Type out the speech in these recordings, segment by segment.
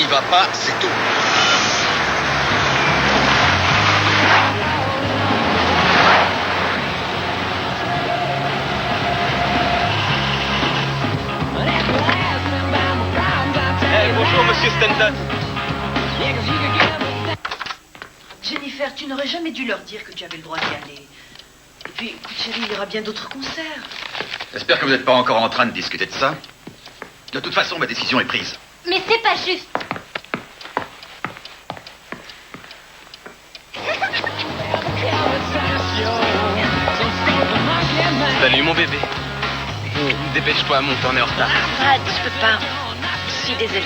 n'y va pas, c'est tout. Bonjour, monsieur Stanton. Jennifer, tu n'aurais jamais dû leur dire que tu avais le droit d'y aller. Et puis, écoute, chérie, il y aura bien d'autres concerts. J'espère que vous n'êtes pas encore en train de discuter de ça. De toute façon, ma décision est prise. Mais c'est pas juste. Salut, mon bébé. Dépêche-toi, monte, on est en retard. Brad, je peux pas. Je suis désolée.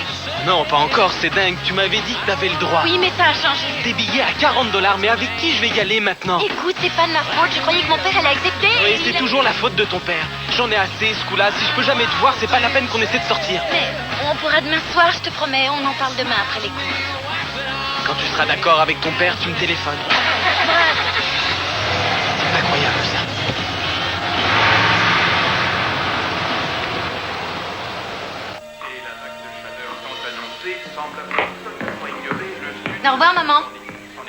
Non, pas encore, c'est dingue. Tu m'avais dit que t'avais le droit. Oui, mais ça a changé. Des billets à $40, mais avec qui je vais y aller maintenant? Écoute, c'est pas de ma faute. Je croyais que mon père allait accepter. Oui, c'est toujours la faute de ton père. J'en ai assez, ce coup-là. Si je peux jamais te voir, c'est pas la peine qu'on essaie de sortir. Mais on pourra demain soir, je te promets. On en parle demain après les cours. Quand tu seras d'accord avec ton père, tu me téléphones. Brad. C'est incroyable, ça. Au revoir, maman.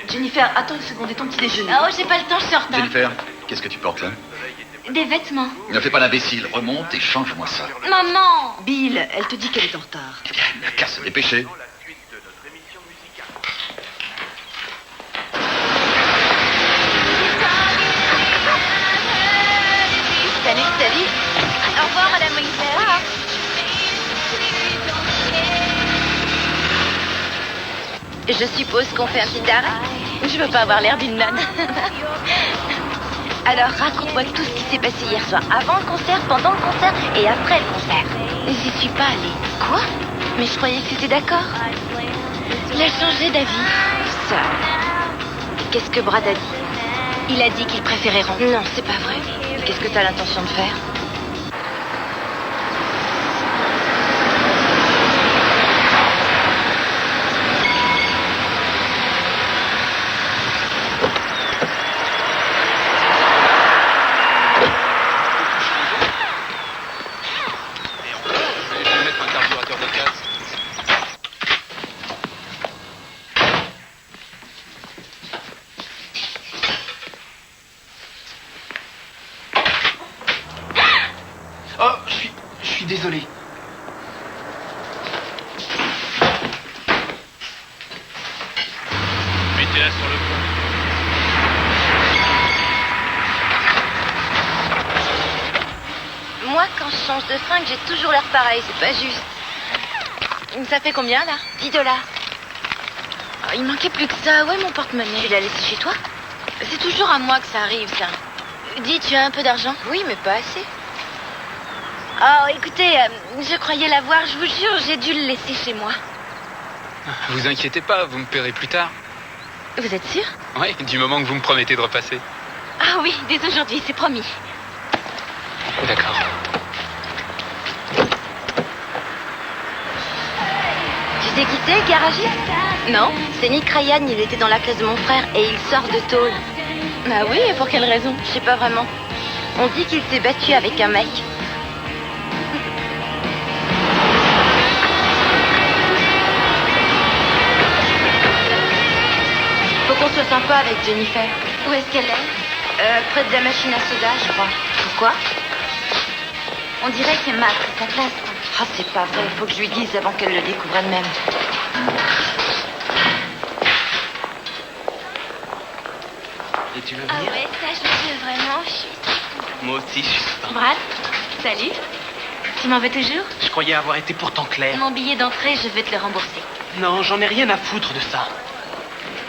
Jennifer, attends une seconde, et ton petit déjeuner? Oh, j'ai pas le temps, je suis en retard. Jennifer, qu'est-ce que tu portes là? Des vêtements. Ne fais pas l'imbécile, remonte et change-moi ça. Maman. Bill, elle te dit qu'elle est en retard. Eh bien, il n'a qu'à se dépêcher. Salut. Au revoir, madame Winkler. Je suppose qu'on fait un petit arrêt. Je veux pas avoir l'air d'une nonne. Alors, raconte-moi tout ce qui s'est passé hier soir. Avant le concert, pendant le concert et après le concert. J'y suis pas allée. Quoi? Mais je croyais que c'était d'accord. Il a changé d'avis. Ça. Qu'est-ce que Brad a dit? Il a dit qu'il préférait rentrer. Non, c'est pas vrai. Et qu'est-ce que t'as l'intention de faire? Oh, je suis désolé. Mettez-la sur le pont. Moi, quand je change de fringue, j'ai toujours l'air pareil, c'est pas juste. Ça fait combien, là? $10. Oh, il manquait plus que ça. Ouais, mon porte-monnaie. Tu l'as laissé chez toi? C'est toujours à moi que ça arrive, ça. Dis, tu as un peu d'argent? Oui, mais pas assez. Oh, écoutez, je croyais l'avoir, je vous jure, j'ai dû le laisser chez moi. Vous inquiétez pas, vous me paierez plus tard. Vous êtes sûr? Oui, du moment que vous me promettez de repasser. Ah oui, dès aujourd'hui, c'est promis. D'accord. Tu sais qui c'est, le garagiste? Non, c'est Nick Ryan, il était dans la classe de mon frère et il sort de tôle. Ah oui, et pour quelle raison? Je sais pas vraiment. On dit qu'il s'est battu avec un mec. Faut qu'on soit sympa avec Jennifer. Où est-ce qu'elle est? Près de la machine à soda, je crois. Pourquoi? On dirait que Matt, c'est sa classe. Ah, c'est pas vrai. Faut que je lui dise avant qu'elle le découvre elle-même. Et tu veux Ah venir? ouais, ça, je veux vraiment. Moi aussi, je suis super. Brad, salut. Tu m'en veux toujours? Je croyais avoir été pourtant clair. Mon billet d'entrée, je vais te le rembourser. Non, j'en ai rien à foutre de ça.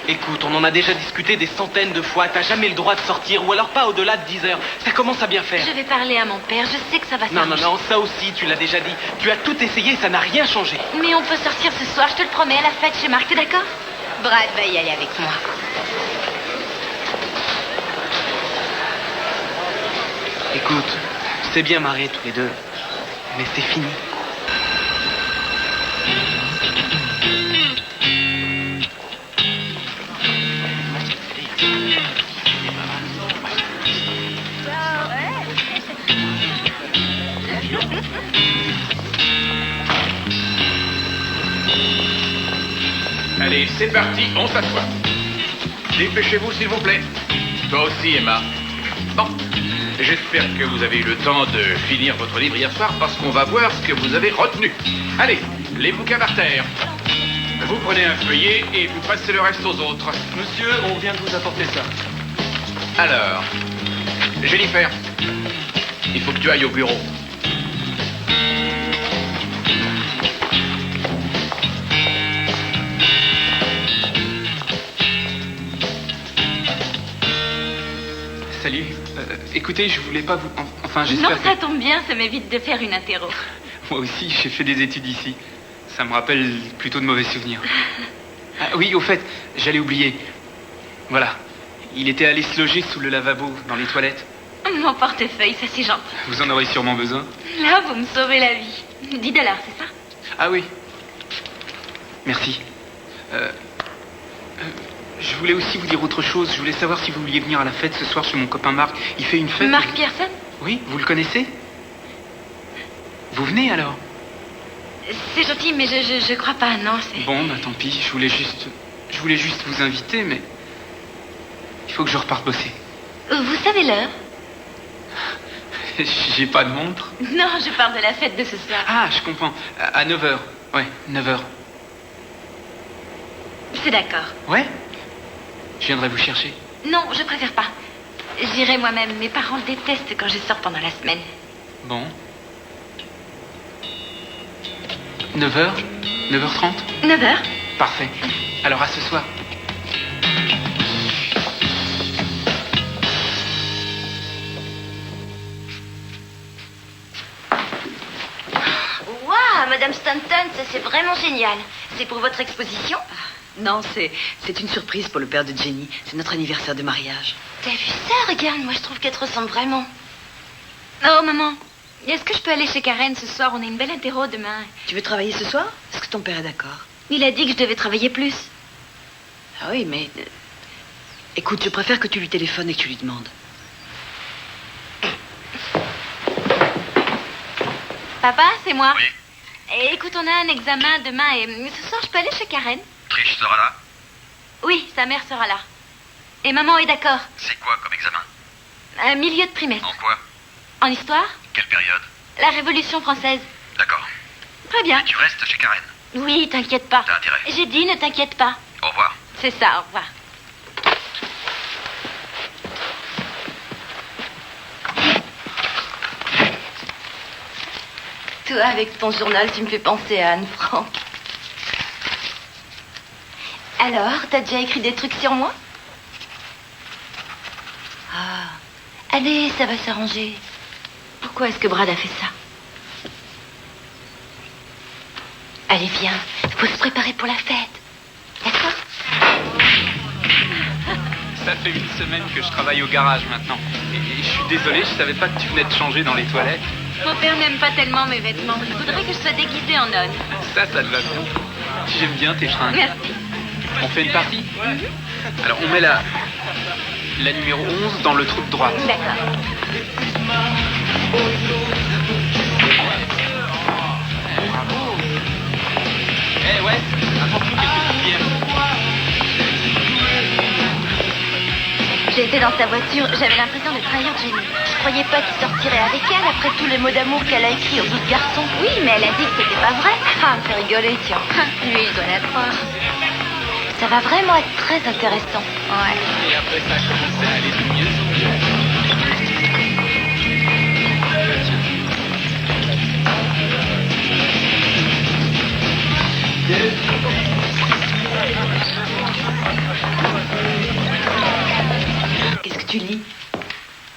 Écoute, on en a déjà discuté des centaines de fois. T'as jamais le droit de sortir, ou alors pas au-delà de 10 heures. Ça commence à bien faire. Je vais parler à mon père, je sais que ça va Non, s'arranger. non, ça aussi, tu l'as déjà dit. Tu as tout essayé, ça n'a rien changé. Mais on peut sortir ce soir, je te le promets, à la fête chez Marc, t'es d'accord? Brad va y aller avec moi. Écoute, c'est bien marré tous les deux, mais c'est fini. Allez, c'est parti, on s'assoit. Dépêchez-vous, s'il vous plaît. Toi aussi, Emma. Bon, j'espère que vous avez eu le temps de finir votre livre hier soir parce qu'on va voir ce que vous avez retenu. Allez, les bouquins par terre. Vous prenez un feuillet et vous passez le reste aux autres. Monsieur, on vient de vous apporter ça. Alors, Jennifer, il faut que tu ailles au bureau. Salut. Écoutez, je voulais pas vous... Enfin, Non, j'espère ça que... tombe bien, ça m'évite de faire une interro. Moi aussi, j'ai fait des études ici. Ça me rappelle plutôt de mauvais souvenirs. Ah, oui, au fait, j'allais oublier. Voilà. Il était allé se loger sous le lavabo, dans les toilettes. Mon portefeuille, ça c'est gentil. Vous en aurez sûrement besoin. Là, vous me sauvez la vie. 10 $, c'est ça? Ah oui. Merci. Je voulais aussi vous dire autre chose. Je voulais savoir si vous vouliez venir à la fête ce soir chez mon copain Marc. Il fait une fête... Marc Pierson? Oui, vous le connaissez? Vous venez alors? C'est gentil, mais je crois pas, non, c'est... Bon, bah tant pis. Je voulais juste vous inviter, mais... Il faut que je reparte bosser. Vous savez l'heure? J'ai pas de montre. Non, je parle de la fête de ce soir. Ah, je comprends. À 9h. Ouais, 9h. C'est d'accord. Ouais? Je viendrai vous chercher. Non, je préfère pas. J'irai moi-même. Mes parents détestent quand je sors pendant la semaine. Bon. 9h? 9h30? 9h? Parfait. Alors à ce soir. Waouh, Madame Stanton, ça c'est vraiment génial. C'est pour votre exposition? Non, c'est une surprise pour le père de Jenny. C'est notre anniversaire de mariage. T'as vu ça? Regarde, moi je trouve qu'elle te ressemble vraiment. Oh, maman, est-ce que je peux aller chez Karen ce soir? On a une belle interro demain. Tu veux travailler ce soir? Est-ce que ton père est d'accord? Il a dit que je devais travailler plus. Ah oui, mais... écoute, je préfère que tu lui téléphones et que tu lui demandes. Papa, c'est moi. Oui. Et écoute, on a un examen demain et ce soir je peux aller chez Karen? Trish sera là. Oui, sa mère sera là. Et maman est d'accord. C'est quoi comme examen? Un milieu de trimestre. En quoi? En histoire? Quelle période? La Révolution française. D'accord. Très bien. Et tu restes chez Karen. Oui, t'inquiète pas. T'as intérêt. J'ai dit, ne t'inquiète pas. Au revoir. C'est ça, au revoir. Toi, avec ton journal, tu me fais penser à Anne Frank. Alors, t'as déjà écrit des trucs sur moi? Ah, allez, ça va s'arranger. Pourquoi est-ce que Brad a fait ça? Allez, viens, faut se préparer pour la fête. D'accord? Ça fait une semaine que je travaille au garage maintenant. Et je suis désolé, je savais pas que tu venais de changer dans les toilettes. Mon père n'aime pas tellement mes vêtements. Il voudrait que je sois déguisée en nonne. Ça te va bien. J'aime bien tes fringues. Merci. On fait une partie? Alors on met la numéro 11 dans le trou de droite. D'accord. Eh ouais, apporte-nous quelques petites bières. J'ai été dans sa voiture, j'avais l'impression de trahir Jenny. Je croyais pas qu'il sortirait avec elle après tous les mots d'amour qu'elle a écrits aux autres garçons. Oui, mais elle a dit que c'était pas vrai. Ah, me fait rigoler, tiens. Lui, il doit la croire. Ça va vraiment être très intéressant. Ouais. Et après ça a commencé à aller de mieux en mieux. Qu'est-ce que tu lis?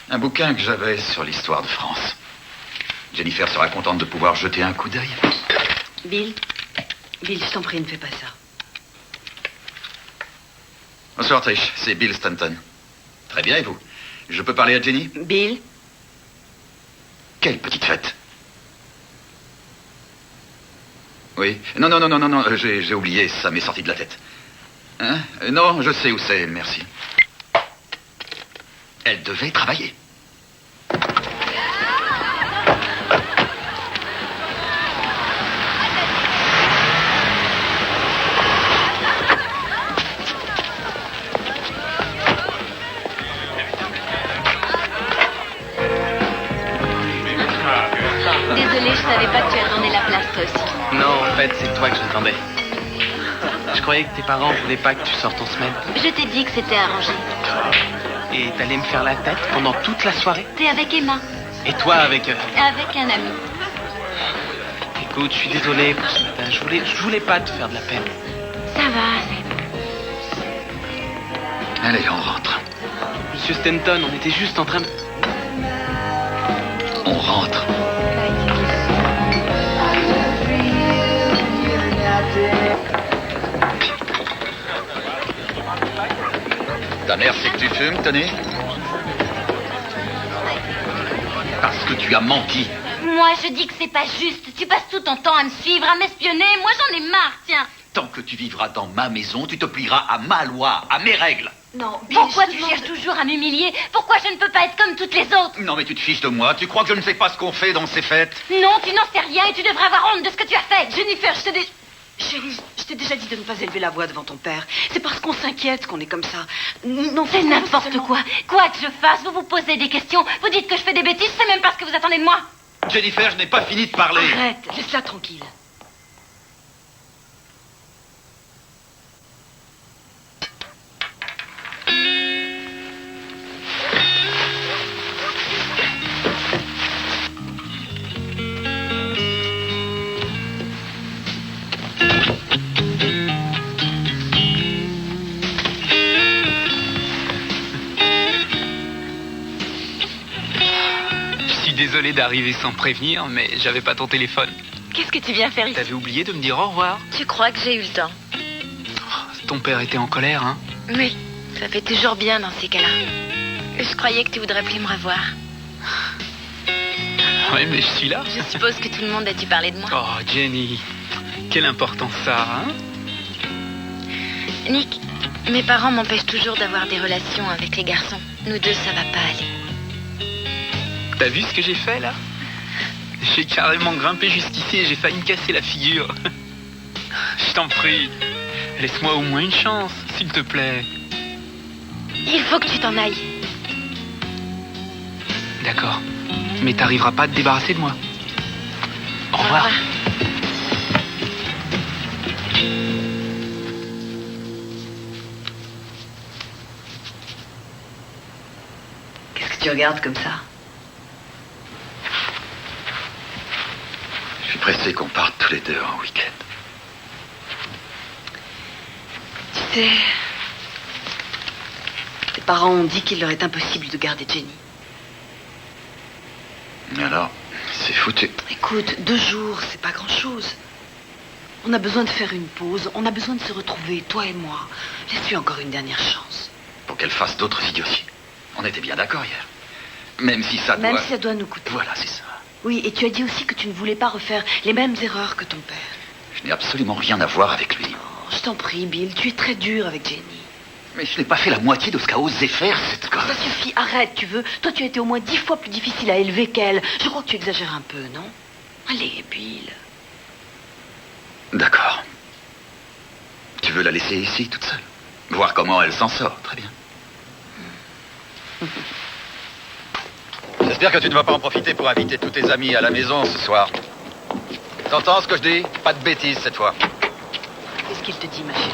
Un bouquin que j'avais sur l'histoire de France. Jennifer sera contente de pouvoir jeter un coup d'œil. Bill, je t'en prie, ne fais pas ça. Bonsoir Trish, c'est Bill Stanton. Très bien, et vous? Je peux parler à Jenny? Bill, Quelle petite fête? Oui. Non, j'ai oublié, ça m'est sorti de la tête. Hein? Non, je sais où c'est, merci. Elle devait travailler. Désolée, je savais pas que tu attendais la place, toi aussi. Non, en fait, c'est toi que j'attendais. Je croyais que tes parents voulaient pas que tu sortes en semaine. Je t'ai dit que c'était arrangé. Et t'allais me faire la tête pendant toute la soirée. T'es avec Emma, Et toi avec... avec un ami. Écoute, je suis désolé pour ce matin. Je voulais pas te faire de la peine. Ça va, c'est... Allez, on rentre. Monsieur Stanton, on était juste en train de... On rentre. Ta mère sait que tu fumes, Tony? Parce que tu as menti. Moi, je dis que c'est pas juste. Tu passes tout ton temps à me suivre, à m'espionner. Moi, j'en ai marre, tiens. Tant que tu vivras dans ma maison, tu te plieras à ma loi, à mes règles. Non, Bill, Pourquoi je te tu demande- cherches toujours à m'humilier? Pourquoi je ne peux pas être comme toutes les autres? Non, mais tu te fiches de moi. Tu crois que je ne sais pas ce qu'on fait dans ces fêtes? Non, tu n'en sais rien et tu devrais avoir honte de ce que tu as fait. Jennifer, Chérie, je t'ai déjà dit de ne pas élever la voix devant ton père. C'est parce qu'on s'inquiète qu'on est comme ça. Non, C'est n'importe quoi. Quoi que je fasse, vous vous posez des questions. Vous dites que je fais des bêtises, c'est même pas ce que vous attendez de moi. Jennifer, je n'ai pas fini de parler. Arrête, laisse-la tranquille. Je suis désolé d'arriver sans prévenir, mais j'avais pas ton téléphone. Qu'est-ce que tu viens faire ici? T'avais oublié de me dire au revoir. Tu crois que j'ai eu le temps? Ton père était en colère, hein? Oui, ça fait toujours bien dans ces cas-là. Je croyais que tu voudrais plus me revoir. Ouais, mais je suis là. Je suppose que tout le monde a dû parler de moi. Oh, Jenny, quelle importance ça a, hein? Nick, mes parents m'empêchent toujours d'avoir des relations avec les garçons. Nous deux, ça va pas aller. T'as vu ce que j'ai fait, là? J'ai carrément grimpé jusqu'ici et j'ai failli me casser la figure. Je t'en prie, laisse-moi au moins une chance, s'il te plaît. Il faut que tu t'en ailles. D'accord, mais t'arriveras pas à te débarrasser de moi. Au revoir. Qu'est-ce que tu regardes comme ça? Je suis pressé qu'on parte tous les deux en week-end. Tu sais, tes parents ont dit qu'il leur est impossible de garder Jenny. Et alors, c'est foutu. Écoute, 2 jours, c'est pas grand-chose. On a besoin de faire une pause, on a besoin de se retrouver, toi et moi. Laisse-lui encore une dernière chance. Pour qu'elle fasse d'autres idioties. On était bien d'accord hier. Même si ça doit... Même si ça doit nous coûter. Voilà, c'est ça. Oui, et tu as dit aussi que tu ne voulais pas refaire les mêmes erreurs que ton père. Je n'ai absolument rien à voir avec lui. Oh, je t'en prie, Bill, tu es très dur avec Jenny. Mais je n'ai pas fait la moitié de ce qu'a osé faire cette gosse. Ça suffit, arrête, tu veux. Toi, tu as été au moins 10 fois plus difficile à élever qu'elle. Je crois que tu exagères un peu, non? Allez, Bill. D'accord. Tu veux la laisser ici, toute seule? Voir comment elle s'en sort, très bien. J'espère que tu ne vas pas en profiter pour inviter tous tes amis à la maison ce soir. T'entends ce que je dis? Pas de bêtises cette fois. Qu'est-ce qu'il te dit, ma chérie?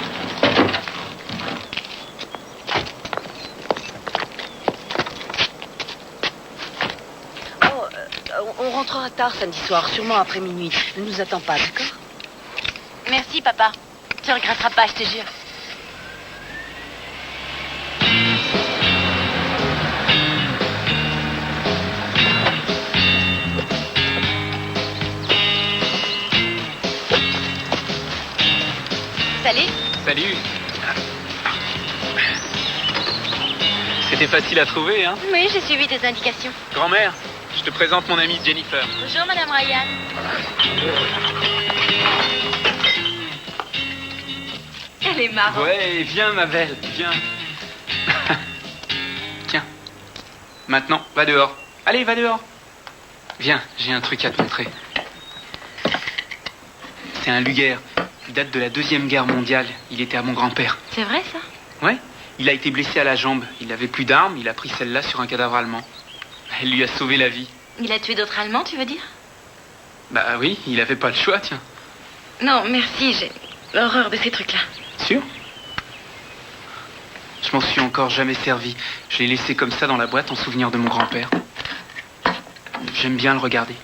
On rentrera tard samedi soir, sûrement après minuit. Ne nous attends pas, d'accord? Merci, papa. Tu regretteras pas, je te jure. Salut. Salut. C'était facile à trouver, hein? Oui, j'ai suivi tes indications. Grand-mère, je te présente mon amie Jennifer. Bonjour, Madame Ryan. Elle est marrante. Ouais, viens, ma belle, viens. Tiens. Maintenant, va dehors. Allez, va dehors. Viens, j'ai un truc à te montrer. C'est un Luger. Il date de la Deuxième Guerre mondiale. Il était à mon grand-père. C'est vrai, ça? Ouais, il a été blessé à la jambe. Il n'avait plus d'armes, il a pris celle-là sur un cadavre allemand. Elle lui a sauvé la vie. Il a tué d'autres Allemands, tu veux dire? Bah oui, il avait pas le choix, tiens. Non, merci, j'ai l'horreur de ces trucs-là. Sûr? Je m'en suis encore jamais servi. Je l'ai laissé comme ça dans la boîte en souvenir de mon grand-père. J'aime bien le regarder.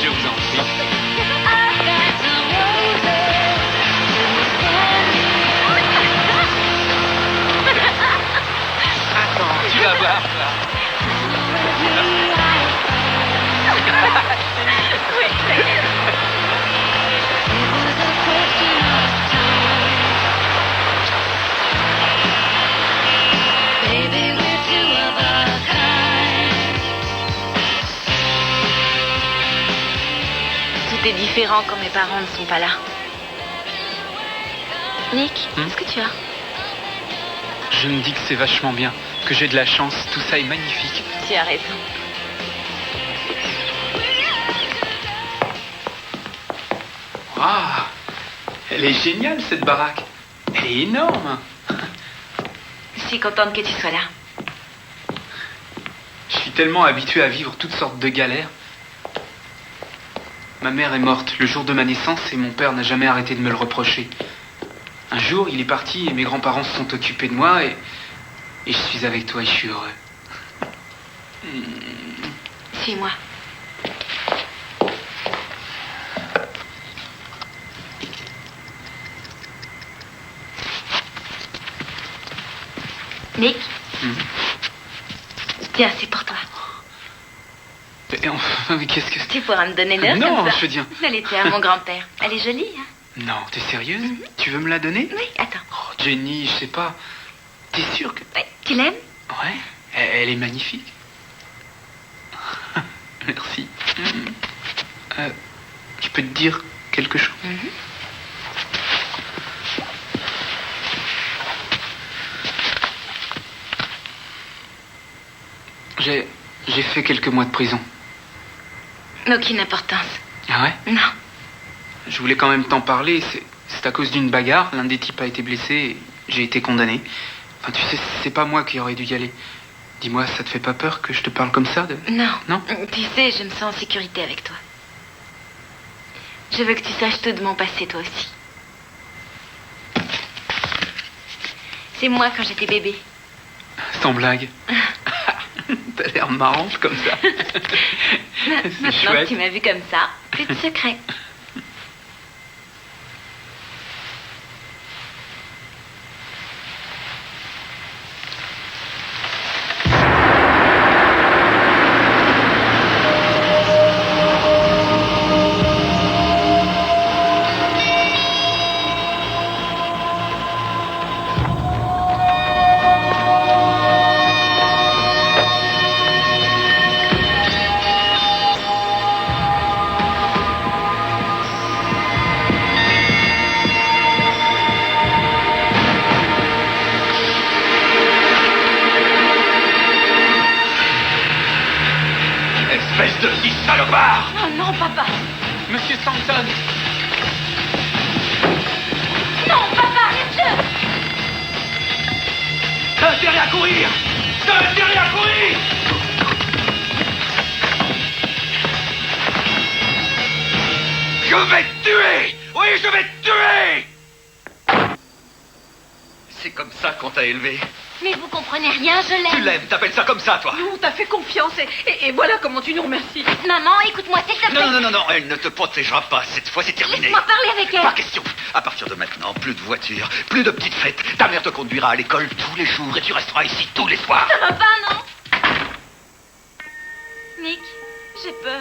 Je vous en prie. Attends, tu vas voir ça. Tout est différent quand mes parents ne sont pas là. Nick, qu'est-ce que tu as? Je me dis que c'est vachement bien, que j'ai de la chance, tout ça est magnifique. Tu as raison. Ah, elle est géniale cette baraque. Elle est énorme. Je suis contente que tu sois là. Je suis tellement habitué à vivre toutes sortes de galères. Ma mère est morte le jour de ma naissance et mon père n'a jamais arrêté de me le reprocher. Un jour, il est parti et mes grands-parents se sont occupés de moi et je suis avec toi et je suis heureux. Suis-moi. Nick, tiens, c'est pour toi. Et enfin, mais qu'est-ce que c'est? Tu pourras me donner l'heure Non, comme ça. je veux dire... Elle était à mon grand-père. Elle est jolie, hein? Non, t'es sérieuse? Tu veux me la donner? Oui, attends. Oh, Jenny, je sais pas. T'es sûre que... Ouais, tu l'aimes? Ouais, elle est magnifique. Merci. Je peux te dire quelque chose? J'ai fait quelques mois de prison. Aucune importance. Ah ouais? Non. Je voulais quand même t'en parler. C'est à cause d'une bagarre. L'un des types a été blessé et j'ai été condamné. Enfin, tu sais, c'est pas moi qui aurais dû y aller. Dis-moi, ça te fait pas peur que je te parle comme ça de... Non. Non? Tu sais, je me sens en sécurité avec toi. Je veux que tu saches tout de mon passé, toi aussi. C'est moi quand j'étais bébé. Sans blague. T'as l'air marrante comme ça. C'est Maintenant chouette. que tu m'as vu comme ça, plus de secret. Espèce de petit salopard! Oh non, papa! Monsieur Stanton! Non, papa, arrête-le! T'as intérêt à courir! T'as intérêt à courir! Je vais te tuer! Oui, je vais te tuer! C'est comme ça qu'on t'a élevé. Mais vous comprenez rien, je Tu l'aime. l'aimes, t'appelles ça comme ça, toi? Nous, on t'a fait confiance et voilà comment tu nous remercies. Maman, écoute-moi, s'il te plaît. Non, non, non, non, elle ne te protégera pas. Cette fois, c'est terminé. Laisse-moi parler avec elle. Pas question. À partir de maintenant, plus de voitures, plus de petites fêtes. Ta mère te conduira à l'école tous les jours et tu resteras ici tous les soirs. Ça va pas, non? Nick, j'ai peur.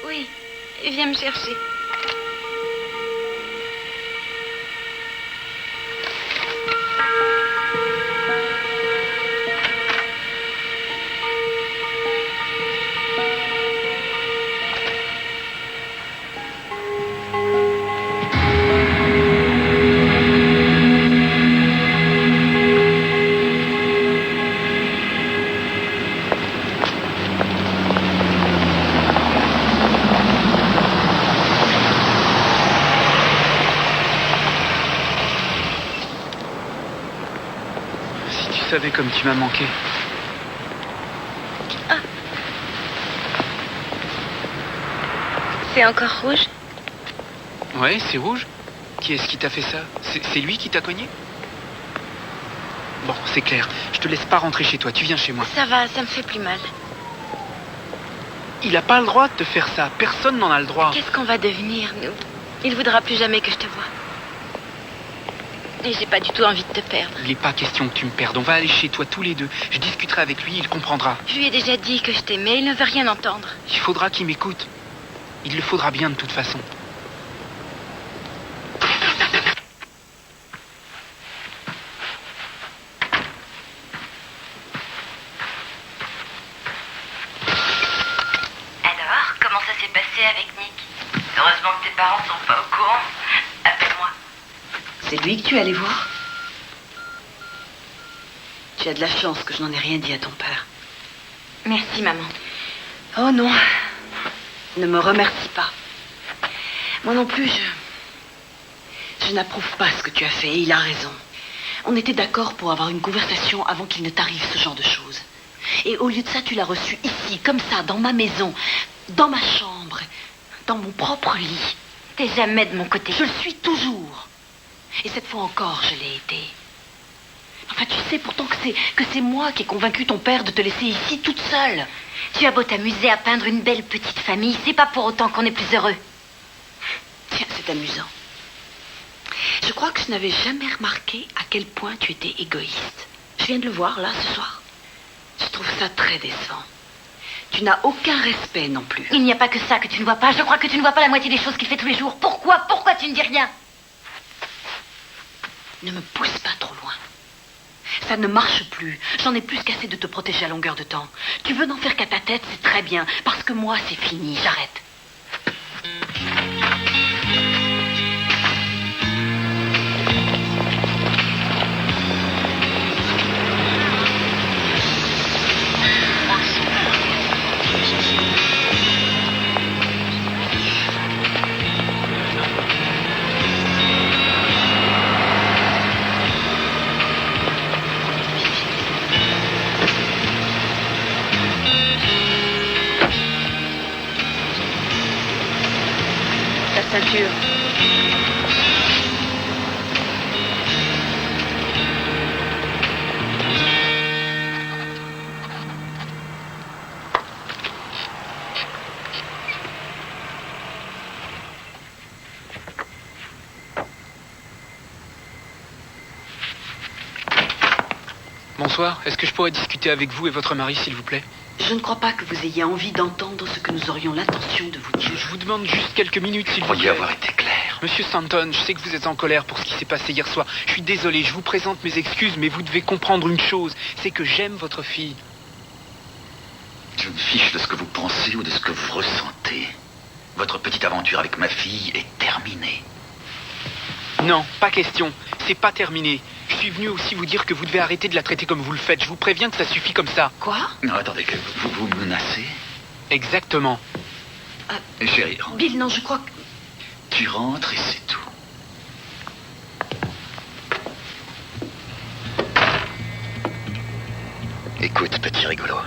Oui, viens me chercher. savais comme tu m'as manqué. C'est encore rouge? Ouais, c'est rouge. Qui est-ce qui t'a fait ça? C'est lui qui t'a cogné? Bon, c'est clair. Je te laisse pas rentrer chez toi. Tu viens chez moi. Ça va, ça me fait plus mal. Il a pas le droit de te faire ça. Personne n'en a le droit. Qu'est-ce qu'on va devenir, nous? Il voudra plus jamais que je te voie. Et j'ai pas du tout envie de te perdre. Il n'est pas question que tu me perdes. On va aller chez toi tous les deux. Je discuterai avec lui, il comprendra. Je lui ai déjà dit que je t'aimais, il ne veut rien entendre. Il faudra qu'il m'écoute. Il le faudra bien de toute façon. Alors, comment ça s'est passé avec Nick? Heureusement que tes parents sont pas au courant. Appelle-moi. C'est lui que tu es allé voir? Tu as de la chance que je n'en ai rien dit à ton père. Merci, maman. Oh non. Ne me remercie pas. Moi non plus, je n'approuve pas ce que tu as fait, et il a raison. On était d'accord pour avoir une conversation avant qu'il ne t'arrive ce genre de choses. Et au lieu de ça, tu l'as reçu ici, comme ça, dans ma maison, dans ma chambre, dans mon propre lit. T'es jamais de mon côté. Je le suis toujours. Et cette fois encore, je l'ai été. Enfin, tu sais pourtant que c'est moi qui ai convaincu ton père de te laisser ici toute seule. Tu as beau t'amuser à peindre une belle petite famille, c'est pas pour autant qu'on est plus heureux. Tiens, c'est amusant. Je crois que je n'avais jamais remarqué à quel point tu étais égoïste. Je viens de le voir, là, ce soir. Je trouve ça très décevant. Tu n'as aucun respect non plus. Il n'y a pas que ça que tu ne vois pas. Je crois que tu ne vois pas la moitié des choses qu'il fait tous les jours. Pourquoi tu ne dis rien? Ne me pousse pas trop loin. Ça ne marche plus. J'en ai plus qu'assez de te protéger à longueur de temps. Tu veux n'en faire qu'à ta tête, c'est très bien. Parce que moi, c'est fini. J'arrête. Ceinture. Bonsoir. Est-ce que je pourrais discuter avec vous et votre mari, s'il vous plaît? Je ne crois pas que vous ayez envie d'entendre ce que nous aurions l'intention de vous dire. Je vous demande juste quelques minutes, s'il vous plaît. Pourriez avoir été clair. Monsieur Stanton, je sais que vous êtes en colère pour ce qui s'est passé hier soir. Je suis désolé, je vous présente mes excuses, mais vous devez comprendre une chose, c'est que j'aime votre fille. Je me fiche de ce que vous pensez ou de ce que vous ressentez. Votre petite aventure avec ma fille est terminée. Non, pas question. C'est pas terminé. Je suis venu aussi vous dire que vous devez arrêter de la traiter comme vous le faites. Je vous préviens que ça suffit comme ça. Quoi? Non, attendez, que vous menacez? Exactement. Chérie, Bill, non, je crois que... tu rentres et c'est tout. Écoute, petit rigolo.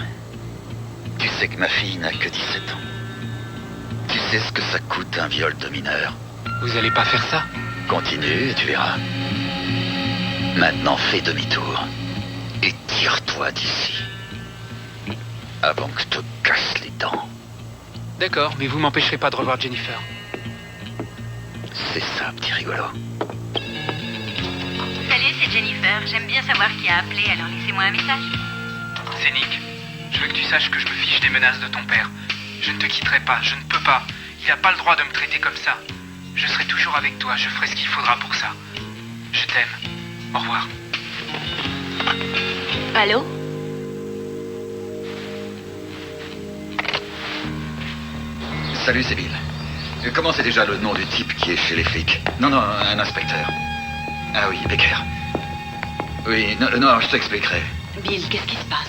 Tu sais que ma fille n'a que 17 ans. Tu sais ce que ça coûte un viol de mineur. Vous allez pas faire ça? Continue et tu verras. Maintenant, fais demi-tour. Et tire-toi d'ici. Avant que je te casse les dents. D'accord, mais vous m'empêcherez pas de revoir Jennifer. C'est ça, petit rigolo. Salut, c'est Jennifer. J'aime bien savoir qui a appelé, alors laissez-moi un message. C'est Nick. Je veux que tu saches que je me fiche des menaces de ton père. Je ne te quitterai pas, je ne peux pas. Il n'a pas le droit de me traiter comme ça. Je serai toujours avec toi, je ferai ce qu'il faudra pour ça. Je t'aime. Au revoir. Allô? Salut, c'est Bill. Comment c'est déjà le nom du type qui est chez les flics? Non, un inspecteur. Ah oui, Becker. Oui, non, je t'expliquerai. Bill, qu'est-ce qui se passe?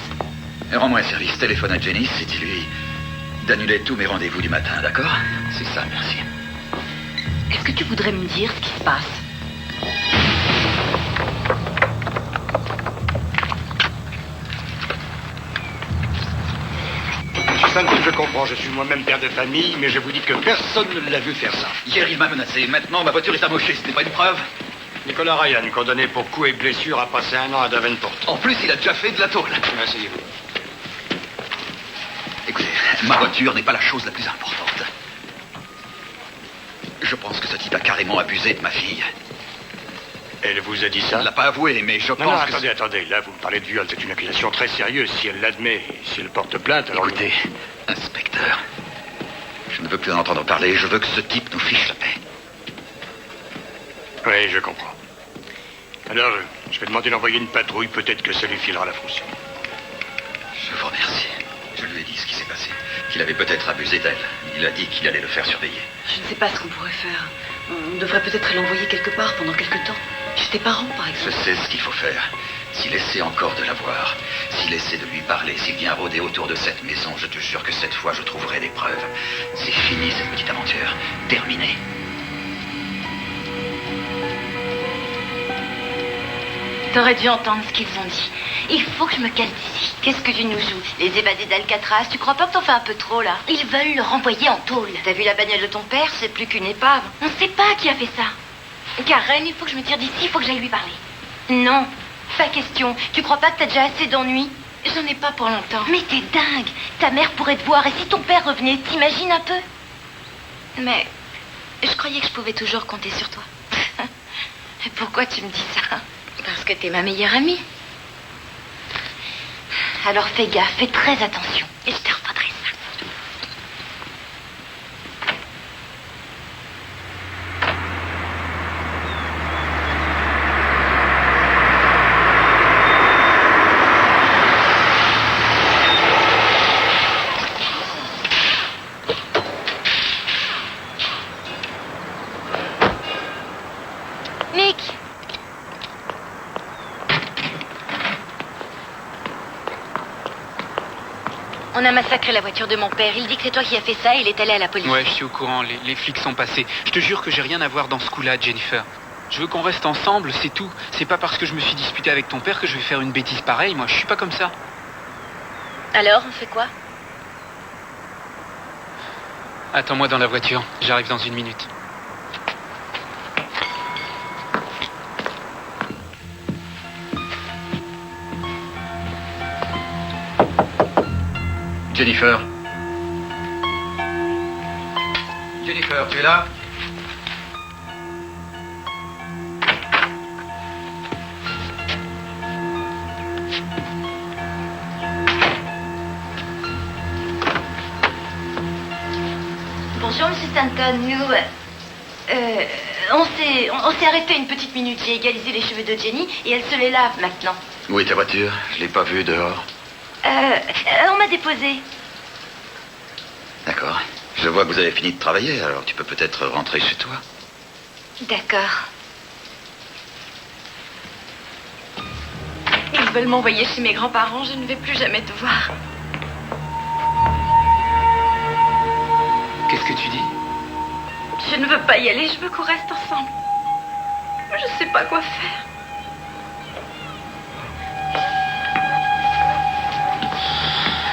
Rends-moi un service. Téléphone à Jenny et dis-lui d'annuler tous mes rendez-vous du matin, d'accord? C'est ça, merci. Est-ce que tu voudrais me dire ce qui se passe? Vincent, je comprends, je suis moi-même père de famille, mais je vous dis que personne ne l'a vu faire ça. Hier, il m'a menacé. Maintenant, ma voiture est amochée. Ce n'est pas une preuve. Nicolas Ryan, condamné pour coups et blessures, a passé 1 an à Davenport. En plus, il a déjà fait de la tôle. Asseyez-vous. Écoutez, ma voiture n'est pas la chose la plus importante. Je pense que ce type a carrément abusé de ma fille. Elle vous a dit ça? Elle l'a pas avoué, mais je pense Non, que... attendez. Là, vous me parlez de viol. C'est une accusation très sérieuse. Si elle l'admet, si elle porte plainte, alors... Écoutez, inspecteur, je ne veux plus en entendre parler. Je veux que ce type nous fiche la paix. Oui, je comprends. Alors, je vais demander d'envoyer une patrouille. Peut-être que ça lui filera la fonction. Je vous remercie. Je lui ai dit ce qui s'est passé. Qu'il avait peut-être abusé d'elle. Il a dit qu'il allait le faire surveiller. Je ne sais pas ce qu'on pourrait faire. On devrait peut-être l'envoyer quelque part pendant quelque temps. Chez tes parents, par Je exemple. sais ce qu'il faut faire. S'il essaie encore de la voir, s'il essaie de lui parler, s'il vient rôder autour de cette maison, je te jure que cette fois, je trouverai des preuves. C'est fini, cette petite aventure. Terminé. T'aurais dû entendre ce qu'ils ont dit. Il faut que je me casse d'ici. Qu'est-ce que tu nous joues? Les évadés d'Alcatraz, tu crois pas que t'en fais un peu trop, là? Ils veulent le renvoyer en tôle. T'as vu la bagnole de ton père? C'est plus qu'une épave. On sait pas qui a fait ça. Karen, il faut que je me tire d'ici, il faut que j'aille lui parler. Non, pas question. Tu crois pas que t'as déjà assez d'ennuis? J'en ai pas pour longtemps. Mais t'es dingue. Ta mère pourrait te voir, et si ton père revenait, t'imagines un peu? Mais je croyais que je pouvais toujours compter sur toi. Et pourquoi tu me dis ça? Parce que t'es ma meilleure amie. Alors fais gaffe, fais très attention. Et je te reprendrai ça. Nick! On a massacré la voiture de mon père. Il dit que c'est toi qui as fait ça et il est allé à la police. Ouais, je suis au courant. Les flics sont passés. Je te jure que j'ai rien à voir dans ce coup-là, Jennifer. Je veux qu'on reste ensemble, c'est tout. C'est pas parce que je me suis disputé avec ton père que je vais faire une bêtise pareille. Moi, je suis pas comme ça. Alors, on fait quoi? Attends-moi dans la voiture. J'arrive dans 1 minute. Jennifer. Jennifer, tu es là? Bonjour, Monsieur Stanton. Nous... on s'est arrêté une petite minute. J'ai égalisé les cheveux de Jenny et elle se les lave maintenant. Où est ta voiture? Je l'ai pas vue dehors. On m'a déposé. D'accord. Je vois que vous avez fini de travailler, alors tu peux peut-être rentrer chez toi. D'accord. Ils veulent m'envoyer chez mes grands-parents. Je ne vais plus jamais te voir. Qu'est-ce que tu dis? Je ne veux pas y aller. Je veux qu'on reste ensemble. Je sais pas quoi faire.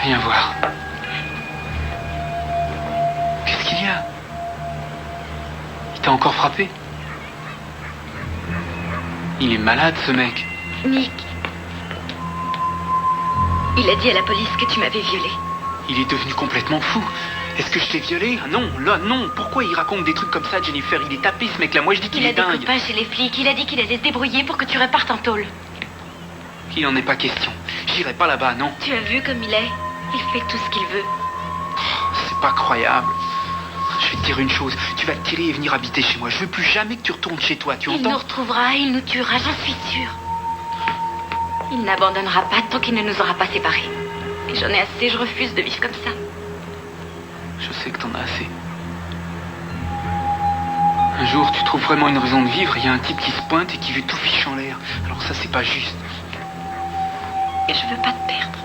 Viens voir. Qu'est-ce qu'il y a? Il t'a encore frappé? Il est malade, ce mec. Nick. Il a dit à la police que tu m'avais violée. Il est devenu complètement fou. Est-ce que je t'ai violé? Ah non, là, non. Pourquoi il raconte des trucs comme ça, Jennifer? Il est tapé, ce mec-là. Moi, je dis qu'il Il a est des dingue. copains chez les flics. Il a dit qu'il allait se débrouiller pour que tu repartes en tôle. Il n'en est pas question. J'irai pas là-bas, non. Tu as vu comme il est? Il fait tout ce qu'il veut. C'est pas croyable. Je vais te dire une chose. Tu vas te tirer et venir habiter chez moi. Je veux plus jamais que tu retournes chez toi, tu Il nous entends? retrouvera, il nous tuera, j'en suis sûre. Il n'abandonnera pas tant qu'il ne nous aura pas séparés. Et j'en ai assez, je refuse de vivre comme ça. Je sais que t'en as assez. Un jour, tu trouves vraiment une raison de vivre, il y a un type qui se pointe et qui veut tout fiche en l'air. Alors ça, c'est pas juste. Et je veux pas te perdre.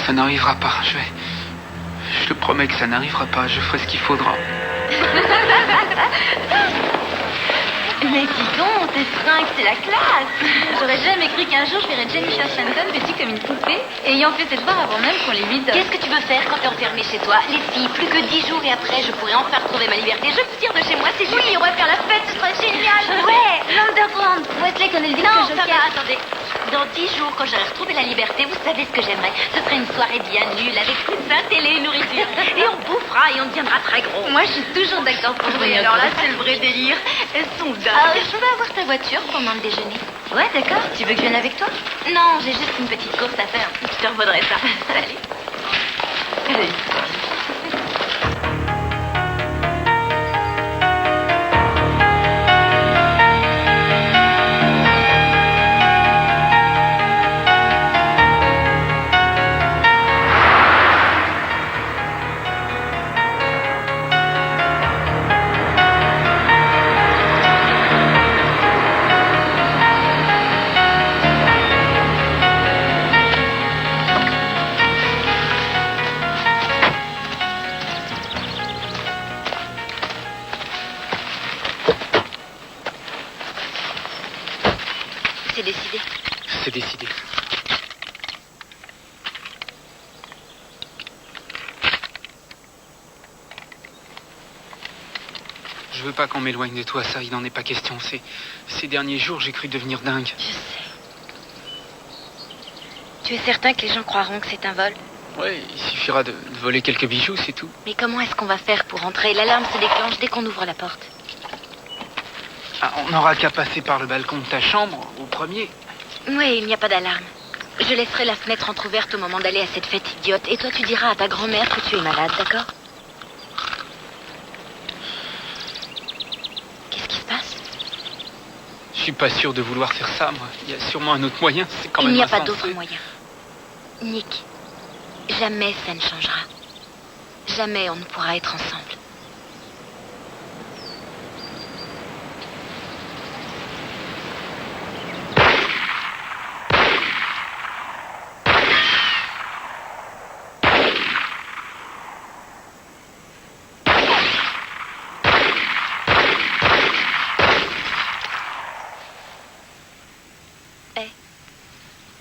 Ça n'arrivera pas, je te promets que ça n'arrivera pas, je ferai ce qu'il faudra. Mais dis donc, tes fringues, c'est la classe. J'aurais jamais cru qu'un jour je verrais Jennifer Shenton vêtue comme une poupée et ayant fait ses devoirs avant même qu'on les lui donne. Qu'est-ce que tu veux faire quand t'es enfermée chez toi? Les filles, plus que 10 jours et après, je pourrai enfin retrouver ma liberté. Je me tire de chez moi, c'est juste. Oui, on va faire la fête, ce sera génial. Ouais, l'underground. Wesley connaît le disque Non, Joker. ça va, attendez. Dans 10 jours, quand j'aurai retrouvé la liberté, vous savez ce que j'aimerais? Ce serait une soirée bien nulle, avec coussin, télé et nourriture. Et on bouffera et on deviendra très gros. Moi, je suis toujours d'accord pour Oui, jouer. alors là, c'est le vrai délire. Elles sont dingues. Je peux avoir ta voiture pendant le déjeuner. Ouais, d'accord. Tu veux que je vienne avec toi? Non, j'ai juste une petite course à faire. Je te revaudrai ça. Salut. Allez. C'est décidé. C'est décidé. Je veux pas qu'on m'éloigne de toi, ça, il n'en est pas question. Ces derniers jours, j'ai cru devenir dingue. Je sais. Tu es certain que les gens croiront que c'est un vol? Ouais, il suffira de voler quelques bijoux, c'est tout. Mais comment est-ce qu'on va faire pour entrer? L'alarme se déclenche dès qu'on ouvre la porte. Ah, on n'aura qu'à passer par le balcon de ta chambre, au premier. Oui, il n'y a pas d'alarme. Je laisserai la fenêtre entrouverte au moment d'aller à cette fête idiote. Et toi, tu diras à ta grand-mère que tu es malade, d'accord? Qu'est-ce qui se passe? Je suis pas sûr de vouloir faire ça, moi. Il y a sûrement un autre moyen, c'est quand Il même n'y a pas insensé. d'autre moyen. Nick, jamais ça ne changera. Jamais on ne pourra être ensemble.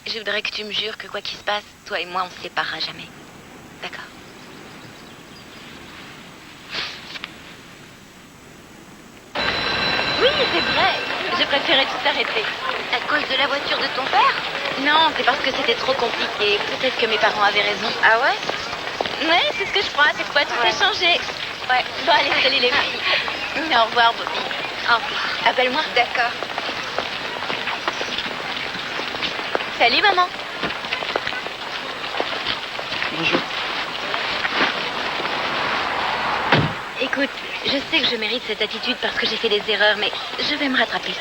Je voudrais que tu me jures que quoi qu'il se passe, toi et moi, on se séparera jamais. D'accord? Oui, c'est vrai. Je préférais tout arrêter. À cause de la voiture de ton père? Non, c'est parce que c'était trop compliqué. Peut-être que mes parents avaient raison. Ah ouais? Ouais, c'est ce que je crois. Cette fois, tout a changé. Ouais. Bon, allez, salut les filles. Au revoir, Bobby. Au revoir. Appelle-moi. D'accord. Salut, maman. Bonjour. Écoute, je sais que je mérite cette attitude parce que j'ai fait des erreurs, mais je vais me rattraper.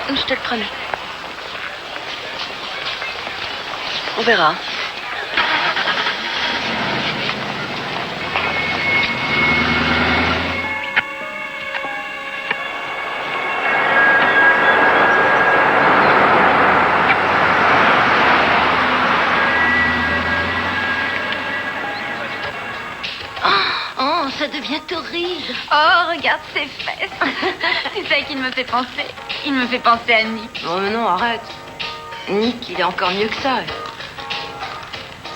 Je te le promets. On verra. Oh, ça devient horrible. Oh, regarde ses fesses. C'est ça qui me fait penser. Il me fait penser à Nick. Oh mais non, arrête. Nick, il est encore mieux que ça.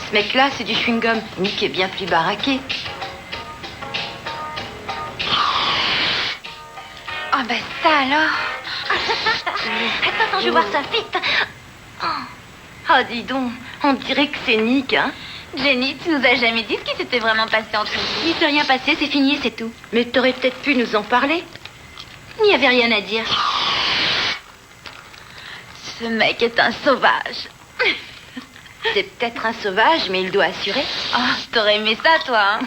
Ce mec-là, c'est du chewing-gum. Nick est bien plus baraqué. Oh, ben ça alors. Attends, je vais voir ça vite. Ah, dis donc, on dirait que c'est Nick, hein. Jenny, tu nous as jamais dit ce qui s'était vraiment passé entre nous. Il ne s'est rien passé, c'est fini, c'est tout. Mais t'aurais peut-être pu nous en parler. Il n'y avait rien à dire. Ce mec est un sauvage. C'est peut-être un sauvage, mais il doit assurer. Oh, t'aurais aimé ça, toi, hein?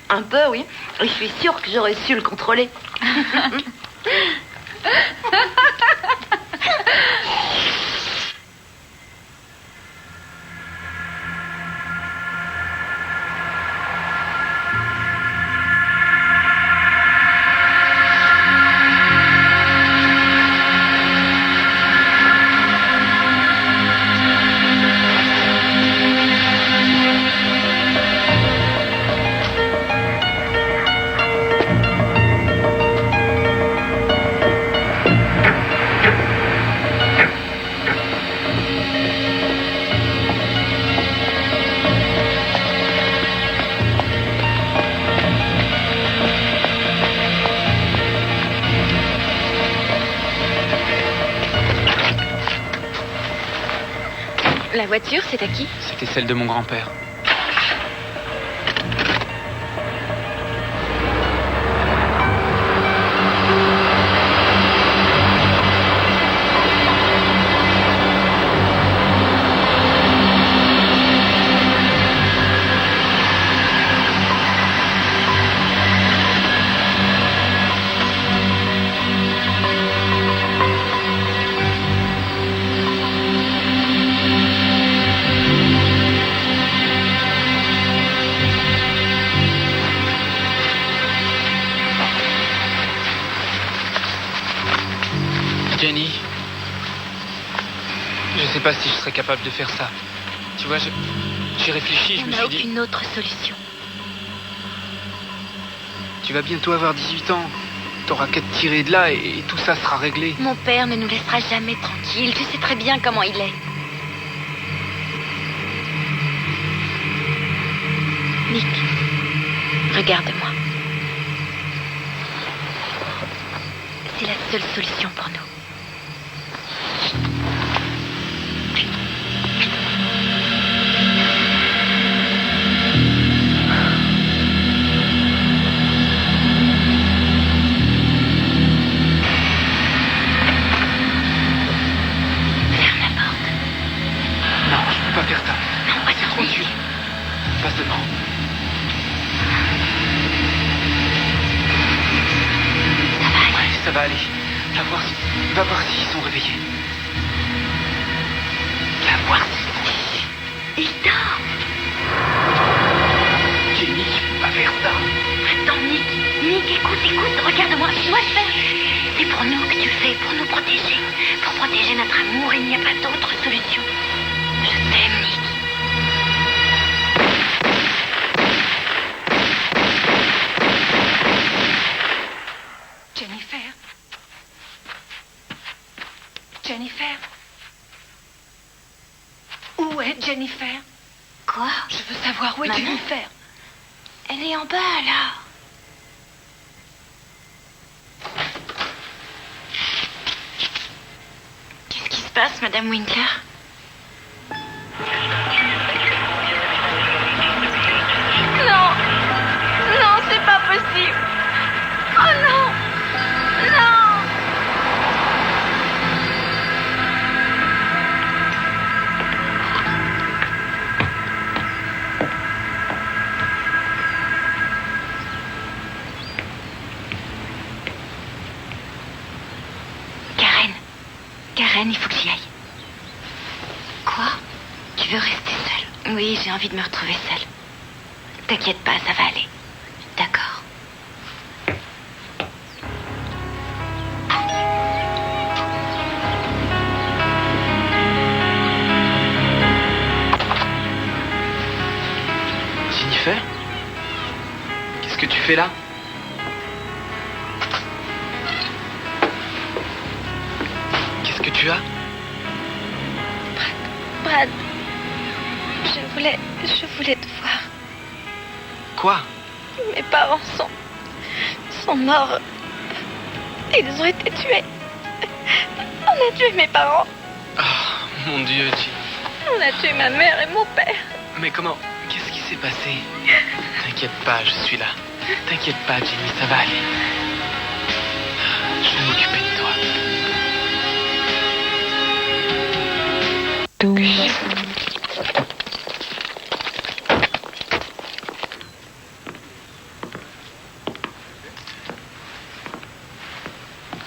Un peu, oui. Et je suis sûre que j'aurais su le contrôler. La voiture, c'est à qui? C'était celle de mon grand-père. Jenny, je sais pas si je serais capable de faire ça. Tu vois, j'ai réfléchi, je On me n'a suis dit... aucune autre solution. Tu vas bientôt avoir 18 ans. T'auras qu'à te tirer de là et tout ça sera réglé. Mon père ne nous laissera jamais tranquilles. Tu sais très bien comment il est. Nick, regarde-moi. C'est la seule solution pour nous. Va voir s'ils sont réveillés. Va voir s'ils... Il dort. Jenny, je peux pas faire ça. Attends, Nick, écoute, regarde-moi, je dois le faire. C'est pour nous que tu le fais, pour nous protéger. Pour protéger notre amour, il n'y a pas d'autre solution. Je t'aime, Nick. Jennifer? Où est Jennifer? Quoi? Je veux savoir où est Jennifer. Elle est en bas, là. Qu'est-ce qui se passe, Madame Winkler? Non! Non, c'est pas possible! Oh non! Non! Karen, il faut que j'y aille. Quoi? Tu veux rester seule? Oui, j'ai envie de me retrouver seule. T'inquiète pas, ça va aller. D'accord. Jennifer? Qu'est-ce que tu fais là? Que tu as? Brad, je voulais te voir. Quoi? Mes parents sont morts. Ils ont été tués. On a tué mes parents. Oh, mon Dieu, On a tué ma mère et mon père. Mais comment? Qu'est-ce qui s'est passé? T'inquiète pas, je suis là. T'inquiète pas, Jenny, ça va aller. Je vais m'occuper de toi.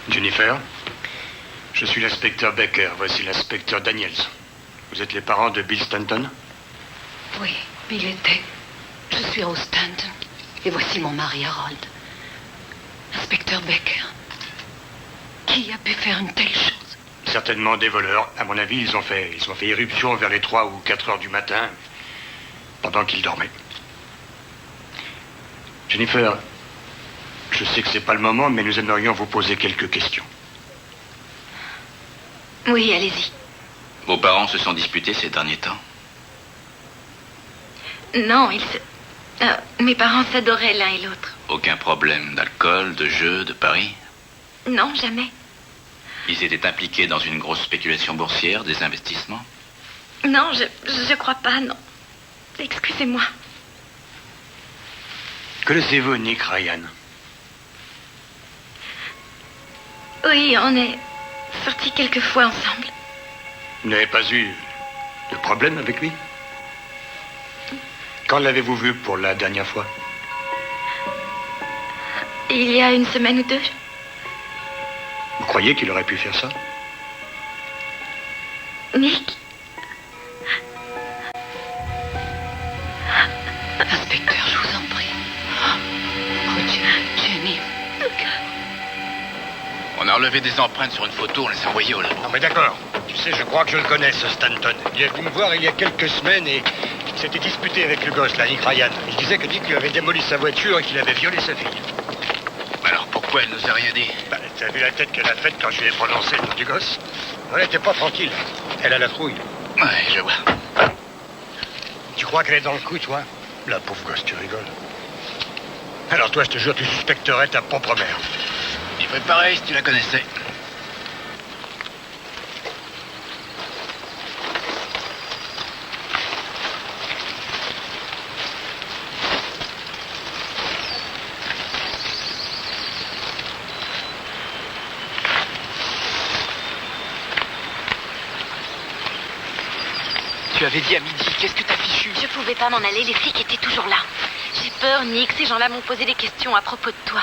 Jennifer, je suis l'inspecteur Baker. Voici l'inspecteur Daniels. Vous êtes les parents de Bill Stanton? Oui, Bill était. Je suis Rose Stanton. Et voici mon mari Harold. Inspecteur Baker. Qui a pu faire une telle chose? Certainement des voleurs. À mon avis, ils ont fait irruption vers les 3 ou 4 heures du matin, pendant qu'ils dormaient. Jennifer, je sais que c'est pas le moment, mais nous aimerions vous poser quelques questions. Oui, allez-y. Vos parents se sont disputés ces derniers temps? Non, mes parents s'adoraient l'un et l'autre. Aucun problème d'alcool, de jeu, de paris? Non, jamais. Ils étaient impliqués dans une grosse spéculation boursière, des investissements? Non, je crois pas, non. Excusez-moi. Connaissez-vous Nick Ryan? Oui, on est sortis quelques fois ensemble. Vous n'avez pas eu de problème avec lui? Quand l'avez-vous vu pour la dernière fois? Il y a une semaine ou deux. Vous croyez qu'il aurait pu faire ça? Nick? Inspecteur, je vous en prie. Oh, Jenny. On a relevé des empreintes sur une photo, on les a envoyées au labo. Non mais d'accord. Tu sais, je crois que je le connais, ce Stanton. Il est venu me voir il y a quelques semaines et il s'était disputé avec le gosse, là, Nick Ryan. Il disait que Nick lui avait démoli sa voiture et qu'il avait violé sa fille. Alors pourquoi elle nous a rien dit? Bah, t'as vu la tête qu'elle a faite quand je lui ai prononcé le nom du gosse? Elle était pas tranquille. Elle a la trouille. Ouais, je vois. Tu crois qu'elle est dans le coup, toi? La pauvre gosse, tu rigoles. Alors toi, je te jure, tu suspecterais ta propre mère. Il ferait pareil si tu la connaissais. Tu avais dit à midi, qu'est-ce que t'as fichu? Je pouvais pas m'en aller, les flics étaient toujours là. J'ai peur, Nick, ces gens-là m'ont posé des questions à propos de toi.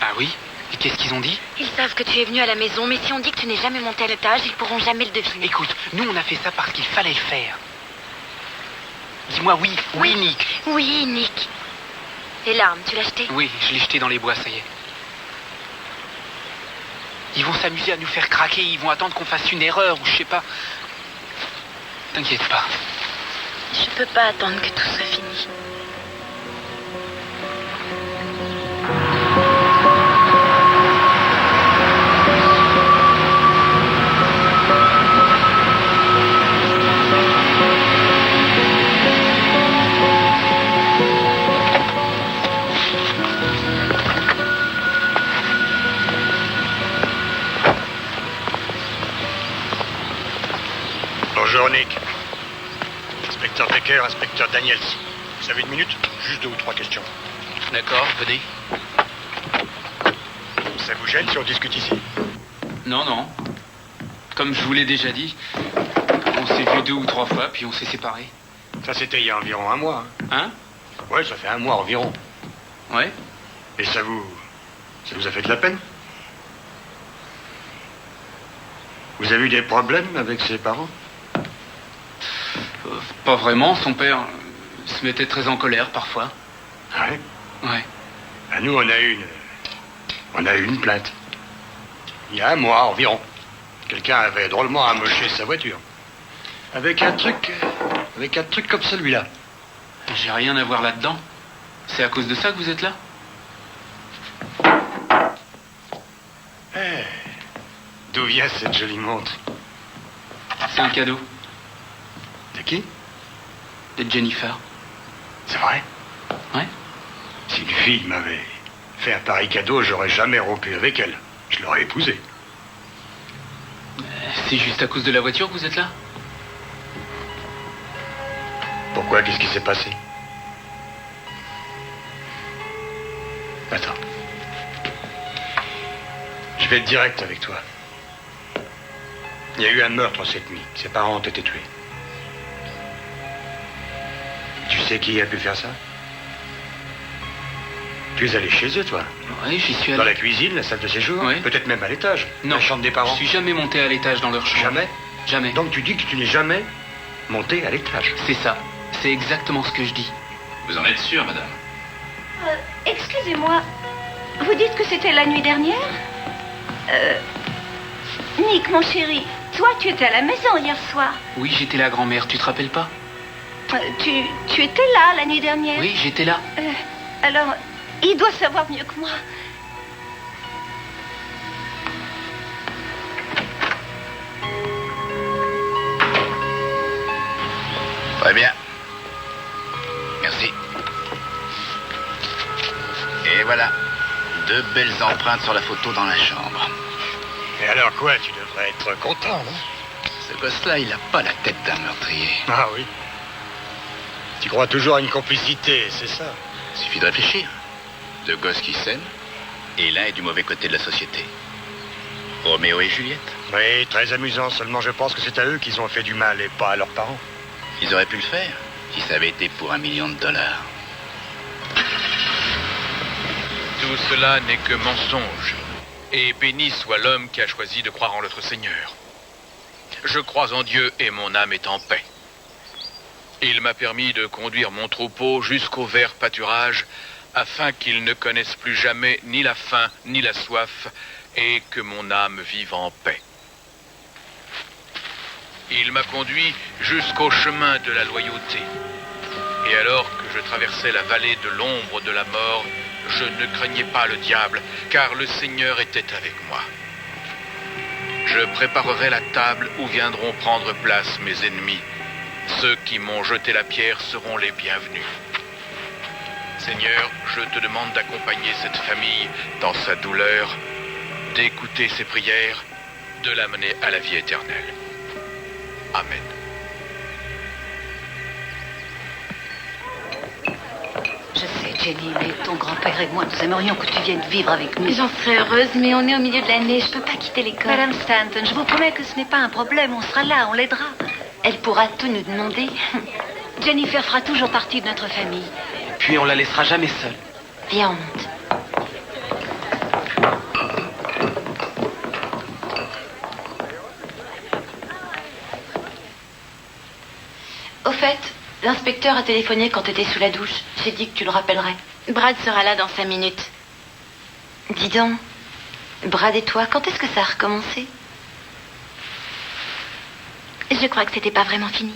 Ah oui? Et qu'est-ce qu'ils ont dit? Ils savent que tu es venu à la maison, mais si on dit que tu n'es jamais monté à l'étage, ils pourront jamais le deviner. Écoute, nous on a fait ça parce qu'il fallait le faire. Dis-moi oui, oui Nick. Oui, Nick. Et l'arme, tu l'as jetée? Oui, je l'ai jeté dans les bois, ça y est. Ils vont s'amuser à nous faire craquer, ils vont attendre qu'on fasse une erreur ou je sais pas. T'inquiète pas. Je peux pas attendre que tout soit fini. Bonjour, Nick. Inspecteur Becker, inspecteur Daniels. Vous avez une minute? Juste 2 ou 3 questions. D'accord, venez. Ça vous gêne si on discute ici? Non, non. Comme je vous l'ai déjà dit, on s'est vu 2 ou 3 fois, puis on s'est séparés. Ça, c'était il y a environ 1 mois. Hein? Ouais, ça fait 1 mois environ. Ouais? Et ça vous a fait de la peine? Vous avez eu des problèmes avec ses parents? Pas vraiment, son père se mettait très en colère parfois. Ah ouais? Ouais. Ben, nous, on a eu une plainte. Il y a 1 mois environ. Quelqu'un avait drôlement amoché sa voiture. Avec un truc comme celui-là. J'ai rien à voir là-dedans. C'est à cause de ça que vous êtes là? Eh, d'où vient cette jolie montre? C'est un cadeau De qui? de Jennifer. C'est vrai? Ouais? Si une fille m'avait fait un pareil cadeau, j'aurais jamais rompu avec elle. Je l'aurais épousée. C'est juste à cause de la voiture que vous êtes là? Pourquoi? Qu'est-ce qui s'est passé? Attends. Je vais être direct avec toi. Il y a eu un meurtre cette nuit. Ses parents ont été tués. Tu sais qui a pu faire ça? Tu es allé chez eux, toi? Ouais, j'y suis allé. Dans la cuisine, la salle de séjour? Ouais. Peut-être même à l'étage? Non. La chambre des parents? Je suis jamais monté à l'étage dans leur chambre. Jamais? Jamais. Donc tu dis que tu n'es jamais monté à l'étage? C'est ça. C'est exactement ce que je dis. Vous en êtes sûr, madame? Excusez-moi, vous dites que c'était la nuit dernière? Nick, mon chéri, toi, tu étais à la maison hier soir. Oui, j'étais la grand-mère, tu te rappelles pas? Tu étais là la nuit dernière? Oui, j'étais là. Alors, il doit savoir mieux que moi. Très bien. Merci. Et voilà. 2 belles empreintes sur la photo dans la chambre. Et alors quoi? Tu devrais être content, non? Ce gosse-là, il a pas la tête d'un meurtrier. Ah oui. Tu crois toujours à une complicité, c'est ça? Suffit de réfléchir. Deux gosses qui s'aiment, et l'un est du mauvais côté de la société. Roméo et Juliette. Oui, très amusant, seulement je pense que c'est à eux qu'ils ont fait du mal et pas à leurs parents. Ils auraient pu le faire, si ça avait été pour $1 million. Tout cela n'est que mensonge. Et béni soit l'homme qui a choisi de croire en notre Seigneur. Je crois en Dieu et mon âme est en paix. Il m'a permis de conduire mon troupeau jusqu'au vert pâturage, afin qu'ils ne connaissent plus jamais ni la faim ni la soif, et que mon âme vive en paix. Il m'a conduit jusqu'au chemin de la loyauté. Et alors que je traversais la vallée de l'ombre de la mort, je ne craignais pas le diable, car le Seigneur était avec moi. Je préparerai la table où viendront prendre place mes ennemis. Ceux qui m'ont jeté la pierre seront les bienvenus. Seigneur, je te demande d'accompagner cette famille dans sa douleur, d'écouter ses prières, de l'amener à la vie éternelle. Amen. Je sais, Jenny, mais ton grand-père et moi, nous aimerions que tu viennes vivre avec nous. J'en serais heureuse, mais on est au milieu de l'année. Je peux pas quitter l'école. Madame Stanton, je vous promets que ce n'est pas un problème. On sera là, on l'aidera. Elle pourra tout nous demander. Jennifer fera toujours partie de notre famille. Et puis on la laissera jamais seule. Viens, on monte. Au fait, l'inspecteur a téléphoné quand tu étais sous la douche. J'ai dit que tu le rappellerais. Brad sera là dans 5 minutes. Dis donc, Brad et toi, quand est-ce que ça a recommencé? Je crois que c'était pas vraiment fini.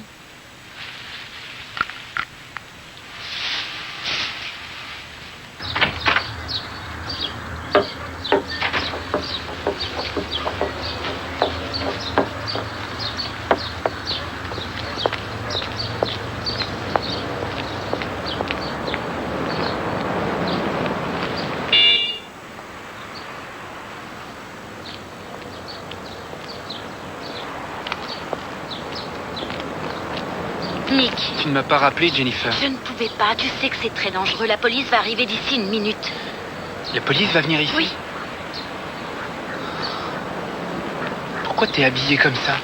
Nick. Tu ne m'as pas rappelé, Jennifer. Je ne pouvais pas. Tu sais que c'est très dangereux. La police va arriver d'ici 1 minute. La police va venir ici? Oui. Pourquoi t'es habillée comme ça?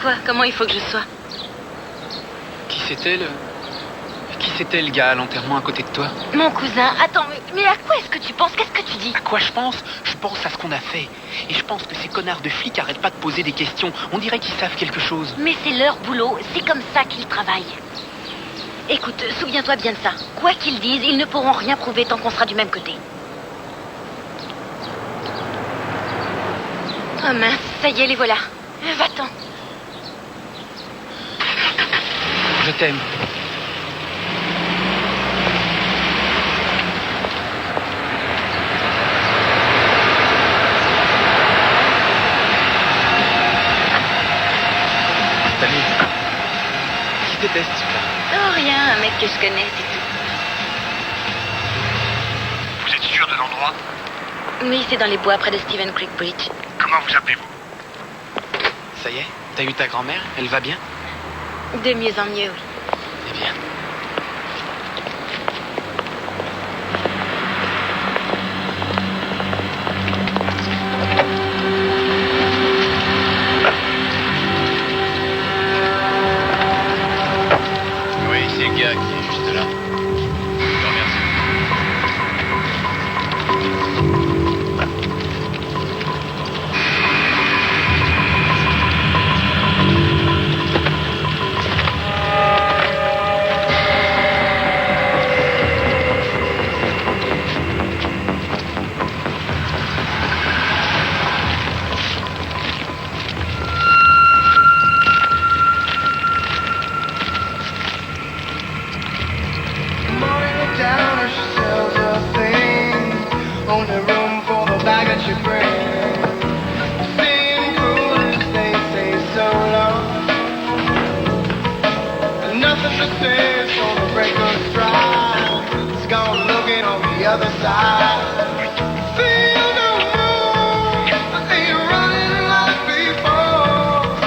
Quoi? Comment il faut que je sois? Qui c'était le gars à l'enterrement à côté de toi? Mon cousin. Attends, mais à quoi est-ce que tu penses? Qu'est-ce que tu dis? À quoi je pense? Je pense à ce qu'on a fait. Et je pense que ces connards de flics arrêtent pas de poser des questions. On dirait qu'ils savent quelque chose. Mais c'est leur boulot. C'est comme ça qu'ils travaillent. Écoute, souviens-toi bien de ça. Quoi qu'ils disent, ils ne pourront rien prouver tant qu'on sera du même côté. Oh mince, ça y est, les voilà. Va-t'en. Je t'aime. Salut. Qui c'était ce type-là? Oh, rien, un mec que je connais, c'est tout. Vous êtes sûr de l'endroit? Oui, c'est dans les bois près de Stephen Creek Bridge. Comment vous appelez-vous? Ça y est? T'as eu ta grand-mère? Elle va bien? De mieux en mieux, oui. C'est bien. Oui, c'est le gars qui est juste là. Je te remercie. Feel no more, I ain't running like before.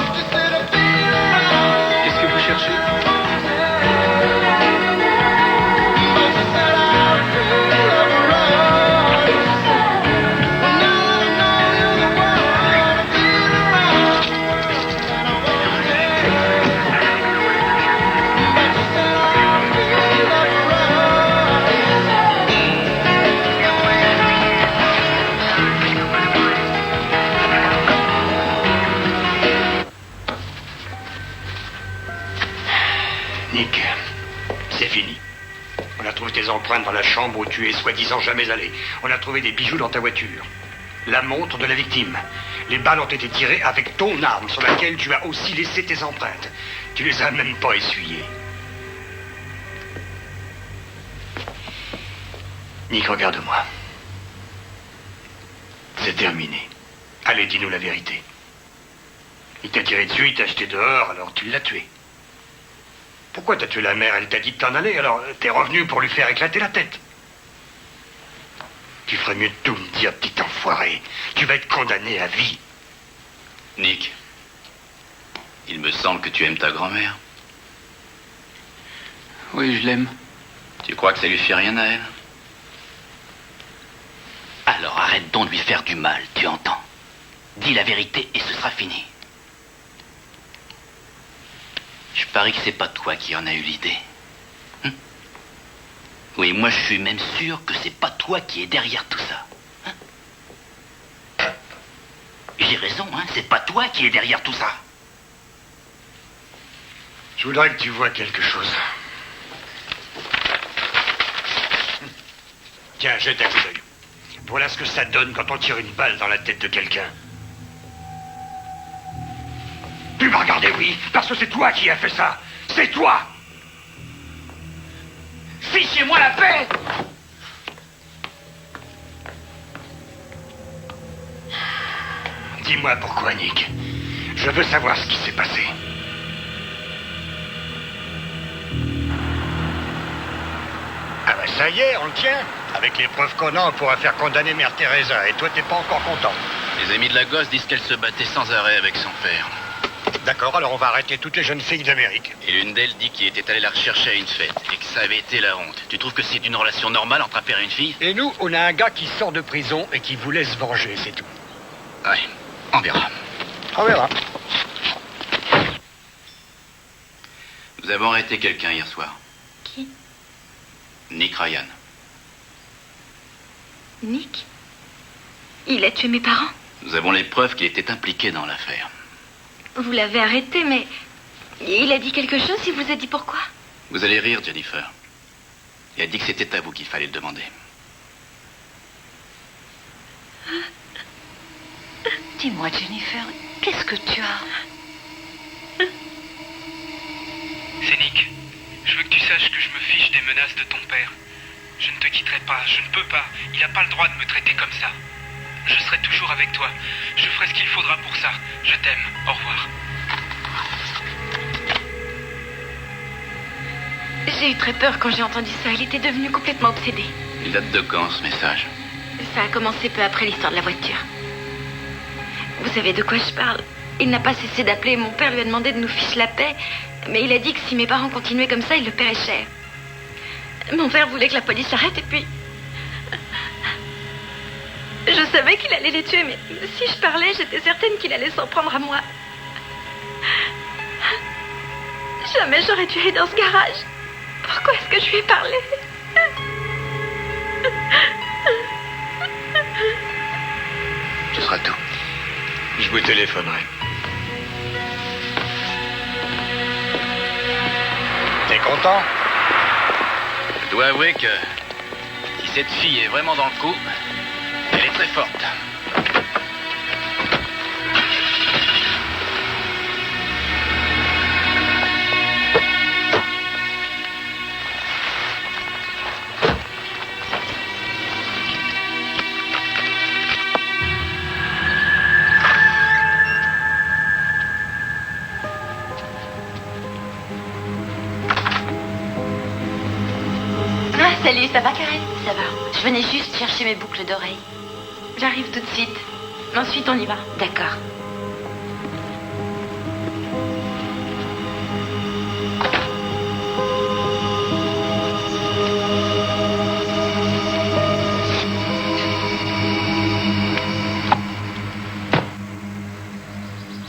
empreintes dans la chambre où tu es soi-disant jamais allé. On a trouvé des bijoux dans ta voiture. La montre de la victime. Les balles ont été tirées avec ton arme sur laquelle tu as aussi laissé tes empreintes. Tu les as même pas essuyées. Nick, regarde-moi. C'est terminé. Allez, dis-nous la vérité. Il t'a tiré dessus, il t'a jeté dehors, alors tu l'as tué. Pourquoi t'as tué la mère? Elle t'a dit de t'en aller, alors t'es revenu pour lui faire éclater la tête. Tu ferais mieux de tout me dire, petit enfoiré. Tu vas être condamné à vie. Nick, il me semble que tu aimes ta grand-mère. Oui, je l'aime. Tu crois que ça lui fait rien à elle? Alors arrête donc de lui faire du mal, tu entends? Dis la vérité et ce sera fini. Je parie que c'est pas toi qui en as eu l'idée. Oui, moi je suis même sûr que c'est pas toi qui es derrière tout ça. J'ai raison, hein, c'est pas toi qui es derrière tout ça. Je voudrais que tu vois quelque chose. Tiens, jette un coup d'œil. Voilà ce que ça donne quand on tire une balle dans la tête de quelqu'un. Tu m'as regardé, oui, parce que c'est toi qui as fait ça. C'est toi. Fichez-moi la paix. Dis-moi pourquoi, Nick. Je veux savoir ce qui s'est passé. Ah ben ça y est, on le tient. Avec les preuves qu'on a, on pourra faire condamner Mère Teresa. Et toi, t'es pas encore content. Les amis de la gosse disent qu'elle se battait sans arrêt avec son père. D'accord, alors on va arrêter toutes les jeunes filles d'Amérique. Et l'une d'elles dit qu'il était allé la rechercher à une fête et que ça avait été la honte. Tu trouves que c'est une relation normale entre un père et une fille? Et nous, on a un gars qui sort de prison et qui voulait se venger, c'est tout. Ouais, on verra. On verra. Nous avons arrêté quelqu'un hier soir. Qui? Nick Ryan. Nick? Il a tué mes parents? Nous avons les preuves qu'il était impliqué dans l'affaire. Vous l'avez arrêté, mais... Il a dit quelque chose, il vous a dit pourquoi? Vous allez rire, Jennifer. Il a dit que c'était à vous qu'il fallait le demander. Dis-moi, Jennifer, qu'est-ce que tu as? C'est Nick. Je veux que tu saches que je me fiche des menaces de ton père. Je ne te quitterai pas, je ne peux pas. Il n'a pas le droit de me traiter comme ça. Je serai toujours avec toi. Je ferai ce qu'il faudra pour ça. Je t'aime. Au revoir. J'ai eu très peur quand j'ai entendu ça. Il était devenu complètement obsédé. Il date de quand, ce message? Ça a commencé peu après l'histoire de la voiture. Vous savez de quoi je parle? Il n'a pas cessé d'appeler. Mon père lui a demandé de nous ficher la paix. Mais il a dit que si mes parents continuaient comme ça, il le paierait cher. Mon père voulait que la police s'arrête et puis... Je savais qu'il allait les tuer, mais si je parlais, j'étais certaine qu'il allait s'en prendre à moi. Jamais j'aurais dû aller dans ce garage. Pourquoi est-ce que je lui ai parlé? Ce sera tout. Je vous téléphonerai. T'es content? Je dois avouer que si cette fille est vraiment dans le coup, elle est très forte. Salut, ça va, Karen? Ça va. Je venais juste chercher mes boucles d'oreilles. J'arrive tout de suite. Ensuite, on y va. D'accord.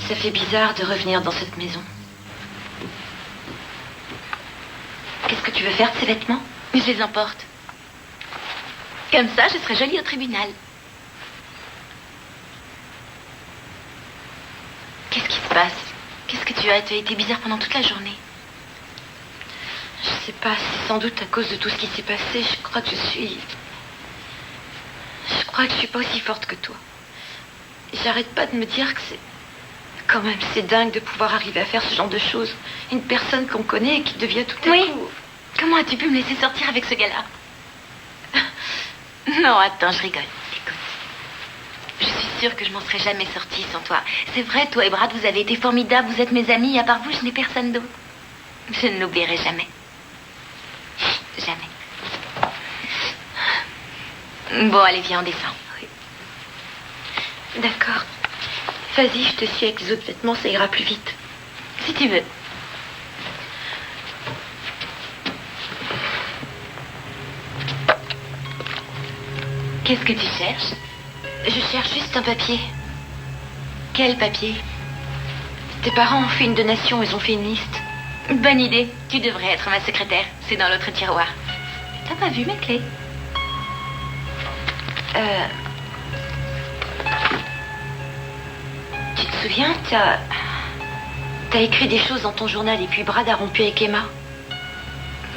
Ça fait bizarre de revenir dans cette maison. Qu'est-ce que tu veux faire de ces vêtements? Je les emporte. Comme ça, je serai jolie au tribunal. Qu'est-ce qui se passe? Qu'est-ce que tu as? Tu as été bizarre pendant toute la journée. Je sais pas, c'est sans doute à cause de tout ce qui s'est passé. Je crois que je suis pas aussi forte que toi. J'arrête pas de me dire que c'est... Quand même, c'est dingue de pouvoir arriver à faire ce genre de choses. Une personne qu'on connaît et qui devient tout à coup... Comment as-tu pu me laisser sortir avec ce gars-là? Non, attends, je rigole. Écoute. Je suis sûre que je m'en serais jamais sortie sans toi. C'est vrai, toi et Brad, vous avez été formidables. Vous êtes mes amis. À part vous, je n'ai personne d'autre. Je ne l'oublierai jamais. Jamais. Bon, allez, viens, on descend. Oui. D'accord. Vas-y, je te suis avec les autres vêtements, ça ira plus vite. Si tu veux. Qu'est-ce que tu cherches? Je cherche juste un papier. Quel papier? Tes parents ont fait une donation, ils ont fait une liste. Bonne idée. Tu devrais être ma secrétaire. C'est dans l'autre tiroir. T'as pas vu mes clés? Tu te souviens, t'as écrit des choses dans ton journal et puis Brad a rompu avec Emma.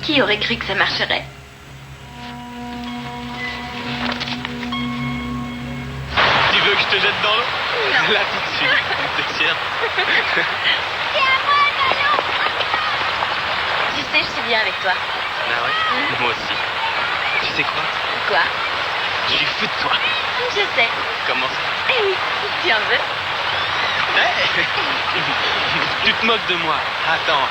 Qui aurait cru que ça marcherait? Tu veux que je te jette dans l'eau? Là, tout de suite. T'es sûre? C'est à moi, Manon! Tu sais, je suis bien avec toi. Ah ouais? Moi aussi. Tu sais quoi? Quoi? Je suis fou de toi. Je sais. Comment ça? Eh oui, tu en veux? Hey tu te moques de moi. Attends.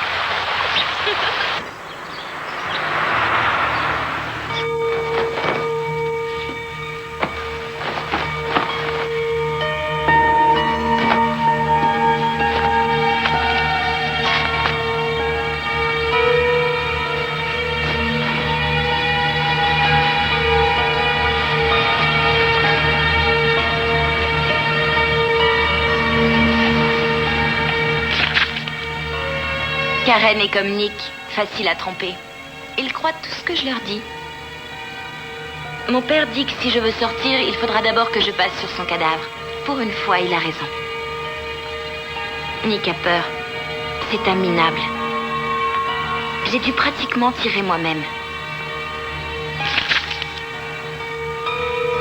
Karen est comme Nick, facile à tromper. Ils croient tout ce que je leur dis. Mon père dit que si je veux sortir, il faudra d'abord que je passe sur son cadavre. Pour une fois, il a raison. Nick a peur. C'est un minable. J'ai dû pratiquement tirer moi-même.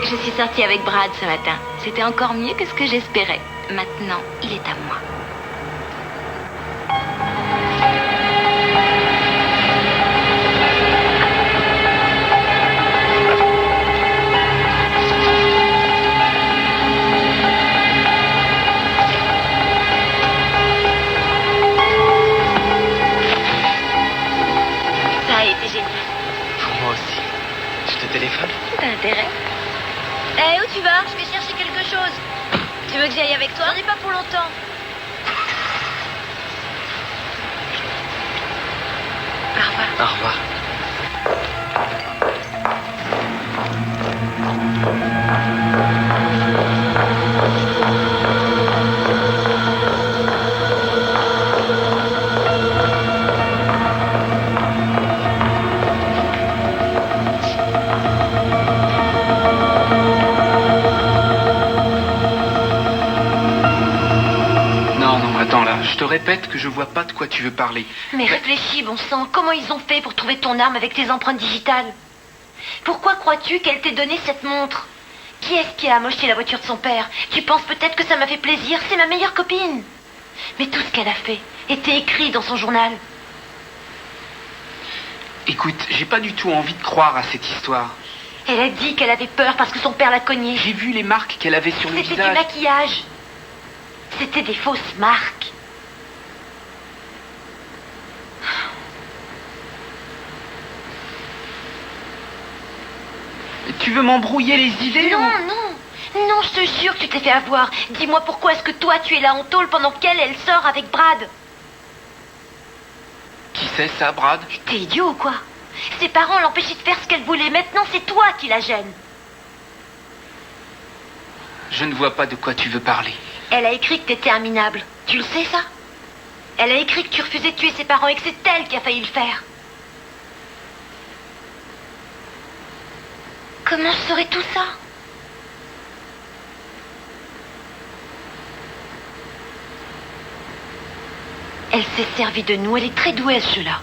Je suis sortie avec Brad ce matin. C'était encore mieux que ce que j'espérais. Maintenant, il est à moi. Téléphone? T'as intérêt. Eh, où tu vas? Je vais chercher quelque chose. Tu veux que j'aille avec toi? J'en ai pas pour longtemps. Au revoir. Au revoir. Je te répète que je vois pas de quoi tu veux parler. Mais réfléchis, bon sang, comment ils ont fait pour trouver ton arme avec tes empreintes digitales? Pourquoi crois-tu qu'elle t'ait donné cette montre? Qui est-ce qui a amoché la voiture de son père? Tu penses peut-être que ça m'a fait plaisir? C'est ma meilleure copine. Mais tout ce qu'elle a fait était écrit dans son journal. Écoute, j'ai pas du tout envie de croire à cette histoire. Elle a dit qu'elle avait peur parce que son père l'a cognée. J'ai vu les marques qu'elle avait sur le visage. C'était du maquillage. C'était des fausses marques. Tu veux m'embrouiller les idées? Non, non, je te jure que tu t'es fait avoir. Dis-moi pourquoi est-ce que toi tu es là en tôle pendant qu'elle sort avec Brad? Qui c'est ça, Brad? T'es idiot ou quoi? Ses parents l'empêchaient de faire ce qu'elle voulait. Maintenant, c'est toi qui la gêne. Je ne vois pas de quoi tu veux parler. Elle a écrit que t'étais un minable. Tu le sais, ça? Elle a écrit que tu refusais de tuer ses parents et que c'est elle qui a failli le faire. Comment je saurais tout ça? Elle s'est servie de nous. Elle est très douée à ce jeu-là.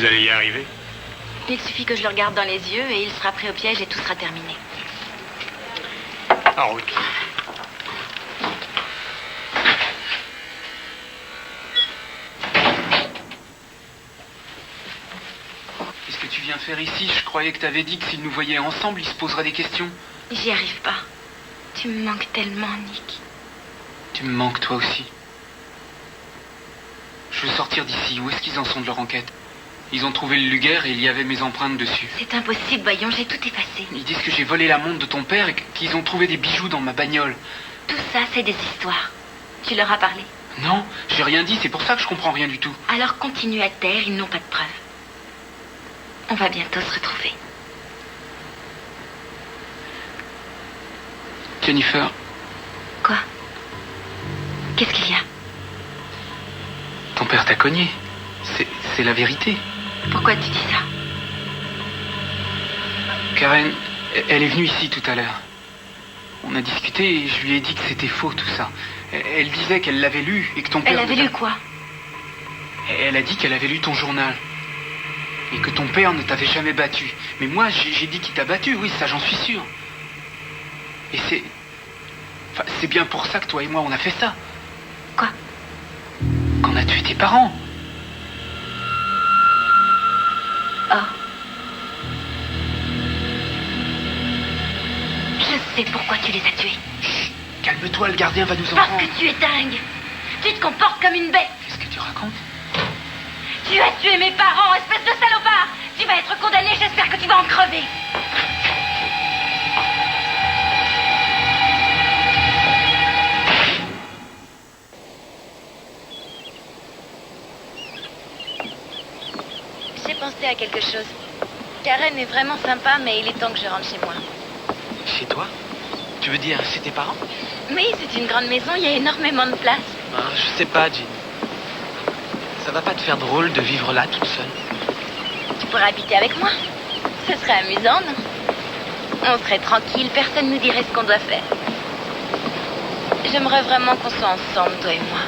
vous allez y arriver? Il suffit que je le regarde dans les yeux et il sera pris au piège et tout sera terminé. En route. Qu'est-ce que tu viens faire ici? Je croyais que t'avais dit que s'ils nous voyaient ensemble, ils se poseraient des questions. J'y arrive pas. Tu me manques tellement, Nick. Tu me manques toi aussi. Je veux sortir d'ici. Où est-ce qu'ils en sont de leur enquête? Ils ont trouvé le luguer et il y avait mes empreintes dessus. C'est impossible, voyons, j'ai tout effacé. Ils disent que j'ai volé la montre de ton père et qu'ils ont trouvé des bijoux dans ma bagnole. Tout ça, c'est des histoires. Tu leur as parlé? Non, j'ai rien dit, c'est pour ça que je comprends rien du tout. Alors continue à taire, ils n'ont pas de preuves. On va bientôt se retrouver. Jennifer. Quoi? Qu'est-ce qu'il y a? Ton père t'a cogné. C'est la vérité. Pourquoi tu dis ça? Karen, elle est venue ici tout à l'heure. On a discuté et je lui ai dit que c'était faux tout ça. Elle disait qu'elle l'avait lu et que ton père... Elle avait lu quoi? Elle a dit qu'elle avait lu ton journal. Et que ton père ne t'avait jamais battu. Mais moi, j'ai dit qu'il t'a battu, oui, ça j'en suis sûr. Et c'est... Enfin, c'est bien pour ça que toi et moi, on a fait ça. Quoi? Qu'on a tué tes parents. Oh. Je sais pourquoi tu les as tués. Chut, calme-toi, le gardien va nous en Parce prendre. que tu es dingue. Tu te comportes comme une bête. Qu'est-ce que tu racontes? Tu as tué mes parents, espèce de salopard. Tu vas être condamné, j'espère que tu vas en crever. J'ai pensé à quelque chose. Karen est vraiment sympa, mais il est temps que je rentre chez moi. Chez toi? Tu veux dire chez tes parents? Oui, c'est une grande maison, il y a énormément de place. Je sais pas, Jean. Ça va pas te faire drôle de vivre là toute seule? Tu pourrais habiter avec moi. Ce serait amusant, non? On serait tranquille, personne nous dirait ce qu'on doit faire. J'aimerais vraiment qu'on soit ensemble, toi et moi.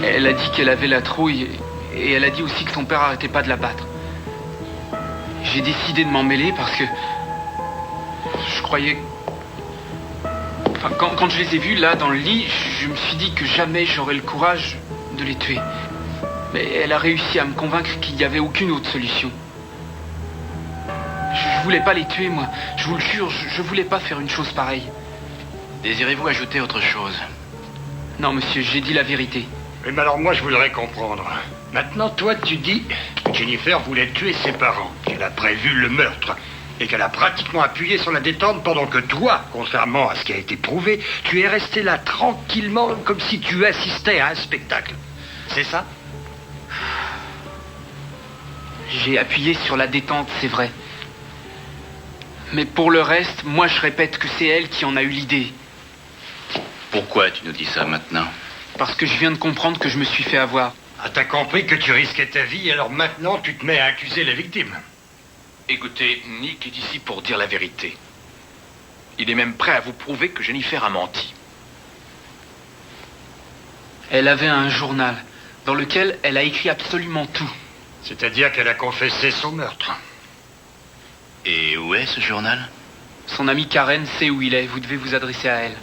Elle a dit qu'elle avait la trouille et elle a dit aussi que son père arrêtait pas de la battre. J'ai décidé de m'en mêler parce que je croyais... Enfin, quand je les ai vus là dans le lit, je me suis dit que jamais j'aurais le courage de les tuer. Mais elle a réussi à me convaincre qu'il n'y avait aucune autre solution. Je voulais pas les tuer, moi. Je vous le jure, je voulais pas faire une chose pareille. Désirez-vous ajouter autre chose? Non, monsieur, j'ai dit la vérité. Oui, mais alors moi, je voudrais comprendre. Maintenant, toi, tu dis que Jennifer voulait tuer ses parents, qu'elle a prévu le meurtre, et qu'elle a pratiquement appuyé sur la détente pendant que toi, contrairement à ce qui a été prouvé, tu es resté là tranquillement comme si tu assistais à un spectacle. C'est ça? J'ai appuyé sur la détente, c'est vrai. Mais pour le reste, moi je répète que c'est elle qui en a eu l'idée. Pourquoi tu nous dis ça maintenant? Parce que je viens de comprendre que je me suis fait avoir. Ah, t'as compris que tu risquais ta vie, alors maintenant tu te mets à accuser les victimes. Écoutez, Nick est ici pour dire la vérité. Il est même prêt à vous prouver que Jennifer a menti. Elle avait un journal dans lequel elle a écrit absolument tout. C'est-à-dire qu'elle a confessé son meurtre. Et où est ce journal? Son amie Karen sait où il est, vous devez vous adresser à elle.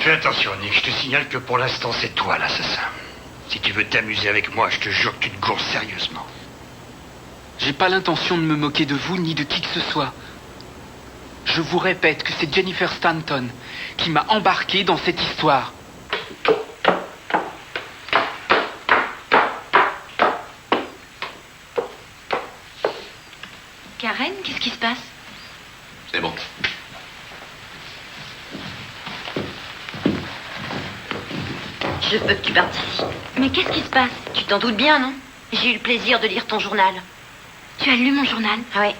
Fais attention, Nick, je te signale que pour l'instant c'est toi l'assassin. Si tu veux t'amuser avec moi, je te jure que tu te gourres sérieusement. J'ai pas l'intention de me moquer de vous ni de qui que ce soit. Je vous répète que c'est Jennifer Stanton qui m'a embarqué dans cette histoire. Karen, qu'est-ce qui se passe? C'est bon. Je veux que tu partes ici. Mais qu'est-ce qui se passe? Tu t'en doutes bien, non? J'ai eu le plaisir de lire ton journal. Tu as lu mon journal? Ah ouais.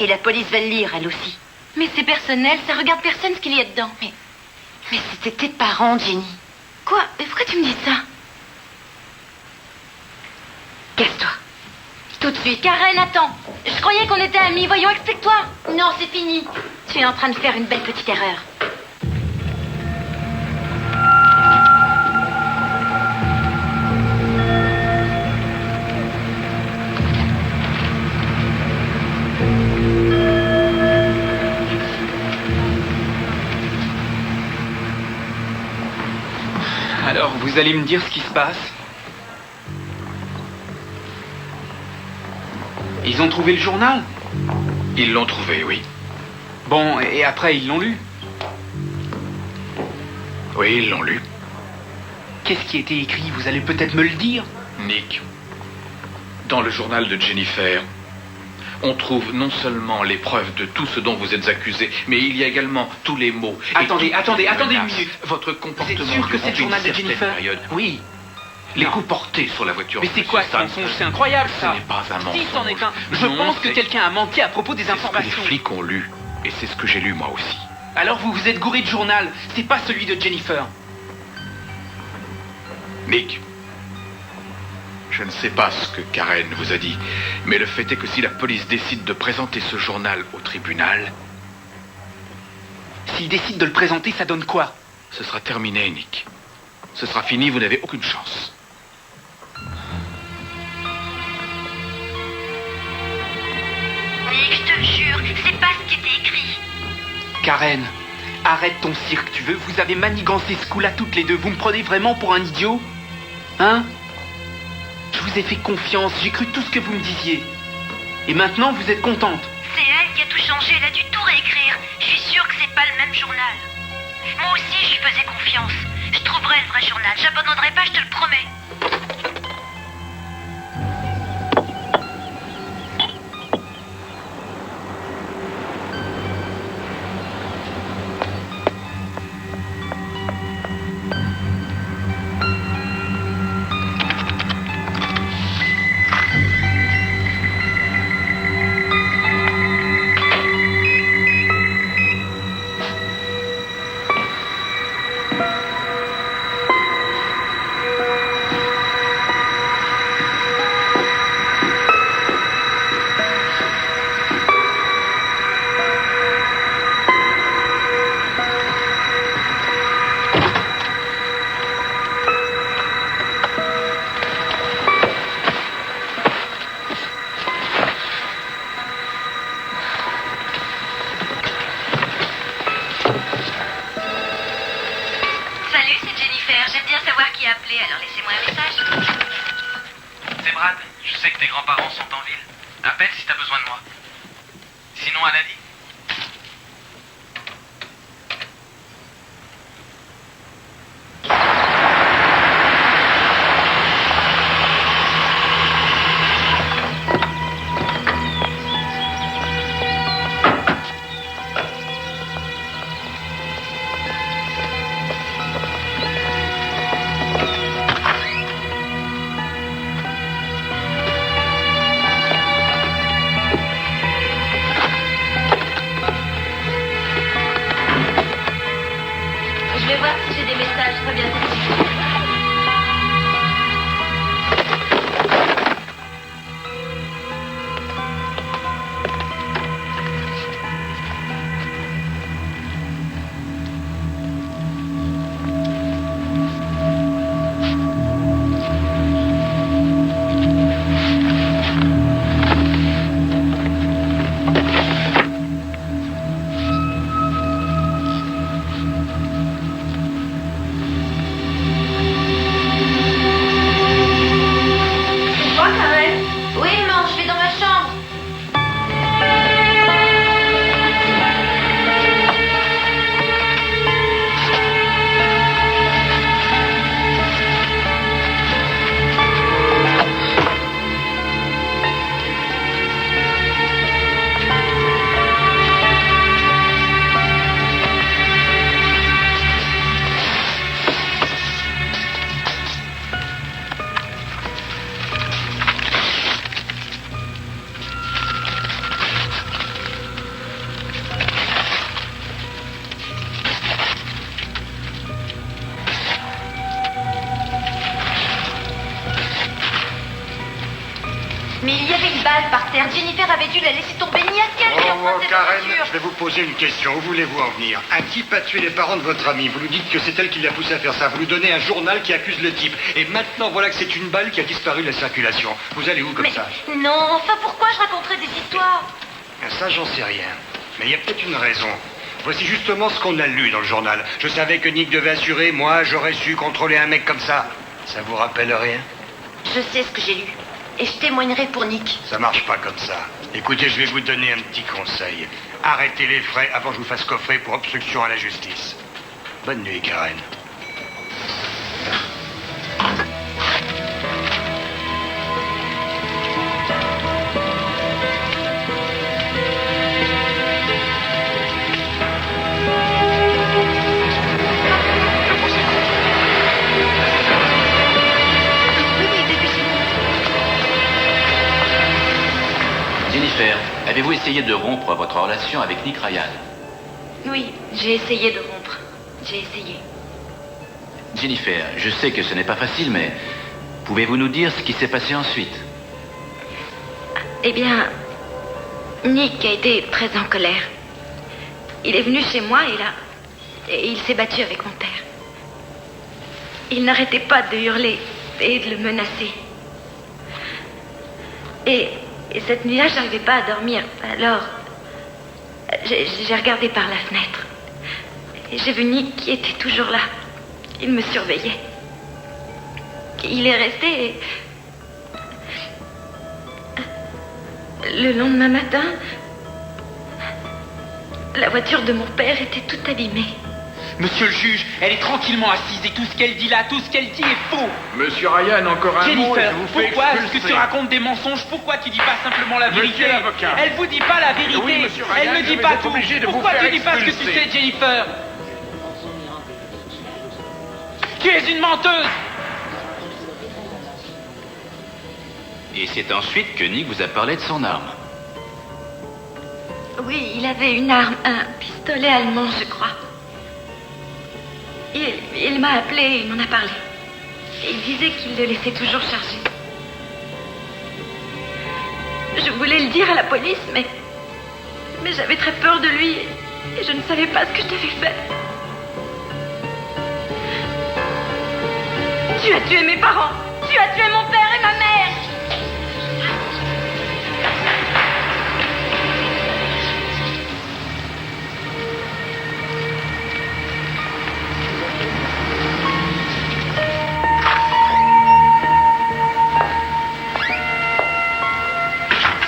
Et la police va le lire, elle aussi. Mais c'est personnel, ça regarde personne ce qu'il y a dedans. Mais c'était tes parents, Jenny. Quoi? Mais pourquoi tu me dis ça? Casse-toi. Tout de suite. Karen, attends. Je croyais qu'on était amis. Voyons, explique-toi. Non, c'est fini. Tu es en train de faire une belle petite erreur. Vous allez me dire ce qui se passe? Ils ont trouvé le journal? Ils l'ont trouvé, oui. Bon, et après, ils l'ont lu? Oui, ils l'ont lu. Qu'est-ce qui était écrit? Vous allez peut-être me le dire? Nick, dans le journal de Jennifer, on trouve non seulement les preuves de tout ce dont vous êtes accusé, mais il y a également tous les mots. Attendez une minute. Votre comportement. Vous êtes sûr que c'est le journal de Jennifer? Période. Oui. Les coups portés sur la voiture. Mais c'est quoi ce mensonge? C'est incroyable, ça. Ce n'est pas un mensonge. Si, c'en est un. Je pense que quelqu'un a menti à propos des informations. C'est ce que les flics ont lu. Et c'est ce que j'ai lu moi aussi. Alors vous vous êtes gouré de journal. C'est pas celui de Jennifer. Nick, je ne sais pas ce que Karen vous a dit, mais le fait est que si la police décide de présenter ce journal au tribunal... S'ils décident de le présenter, ça donne quoi? Ce sera terminé, Nick. Ce sera fini, vous n'avez aucune chance. Nick, je te le jure, c'est pas ce qui était écrit. Karen, arrête ton cirque, tu veux? Vous avez manigancé ce coup-là toutes les deux. Vous me prenez vraiment pour un idiot? Hein? Je vous ai fait confiance, j'ai cru tout ce que vous me disiez. Et maintenant, vous êtes contente? C'est elle qui a tout changé, elle a dû tout réécrire. Je suis sûre que c'est pas le même journal. Moi aussi, je lui faisais confiance. Je trouverai le vrai journal, j'abandonnerai pas, je te le promets. Alors laissez-moi un message. C'est Brad. Je sais que tes grands-parents sont en ville. Appelle si t'as besoin de moi. Sinon, à lundi. Je vais voir si j'ai des messages. Je reviens tout de suite. Mais il y avait une balle par terre. Jennifer avait dû la laisser tomber. N'y a-t-il rien Oh, Karen, je vais vous poser une question. Où voulez-vous en venir? Un type a tué les parents de votre ami. Vous lui dites que c'est elle qui l'a poussé à faire ça. Vous lui donnez un journal qui accuse le type. Et maintenant, voilà que c'est une balle qui a disparu de la circulation. Vous allez où comme ça? Non, enfin pourquoi je raconterais des histoires? Ça, j'en sais rien. Mais il y a peut-être une raison. Voici justement ce qu'on a lu dans le journal. Je savais que Nick devait assurer, moi, j'aurais su contrôler un mec comme ça. Ça vous rappelle rien? Je sais ce que j'ai lu. Et je témoignerai pour Nick. Ça marche pas comme ça. Écoutez, je vais vous donner un petit conseil. Arrêtez les frais avant que je vous fasse coffrer pour obstruction à la justice. Bonne nuit, Karen. Jennifer, avez-vous essayé de rompre votre relation avec Nick Ryan? Oui, j'ai essayé de rompre. J'ai essayé. Jennifer, je sais que ce n'est pas facile, mais pouvez-vous nous dire ce qui s'est passé ensuite? Eh bien, Nick a été très en colère. Il est venu chez moi et il s'est battu avec mon père. Il n'arrêtait pas de hurler et de le menacer. Et cette nuit-là, je n'arrivais pas à dormir. Alors, j'ai regardé par la fenêtre. Et j'ai vu Nick qui était toujours là. Il me surveillait. Il est resté et... Le lendemain matin, la voiture de mon père était toute abîmée. Monsieur le juge, elle est tranquillement assise et tout ce qu'elle dit là, tout ce qu'elle dit est faux. Monsieur Ryan, encore un mot et Jennifer, je vous fais pourquoi est-ce que expulser. tu racontes des mensonges? Pourquoi tu dis pas simplement la vérité? Monsieur l'avocat. Elle vous dit pas la vérité. Oui, monsieur Ryan, elle ne je dit vais pas être tout. obligé de vous Pourquoi faire tu dis pas ce que tu expulser. sais, Jennifer? Tu es une menteuse. Et c'est ensuite que Nick vous a parlé de son arme. Oui, il avait une arme, un pistolet allemand, je crois. Il m'a appelé et il m'en a parlé. Et il disait qu'il le laissait toujours chargé. Je voulais le dire à la police, mais j'avais très peur de lui et je ne savais pas ce que je devais faire. Tu as tué mes parents. Tu as tué mon père et ma mère.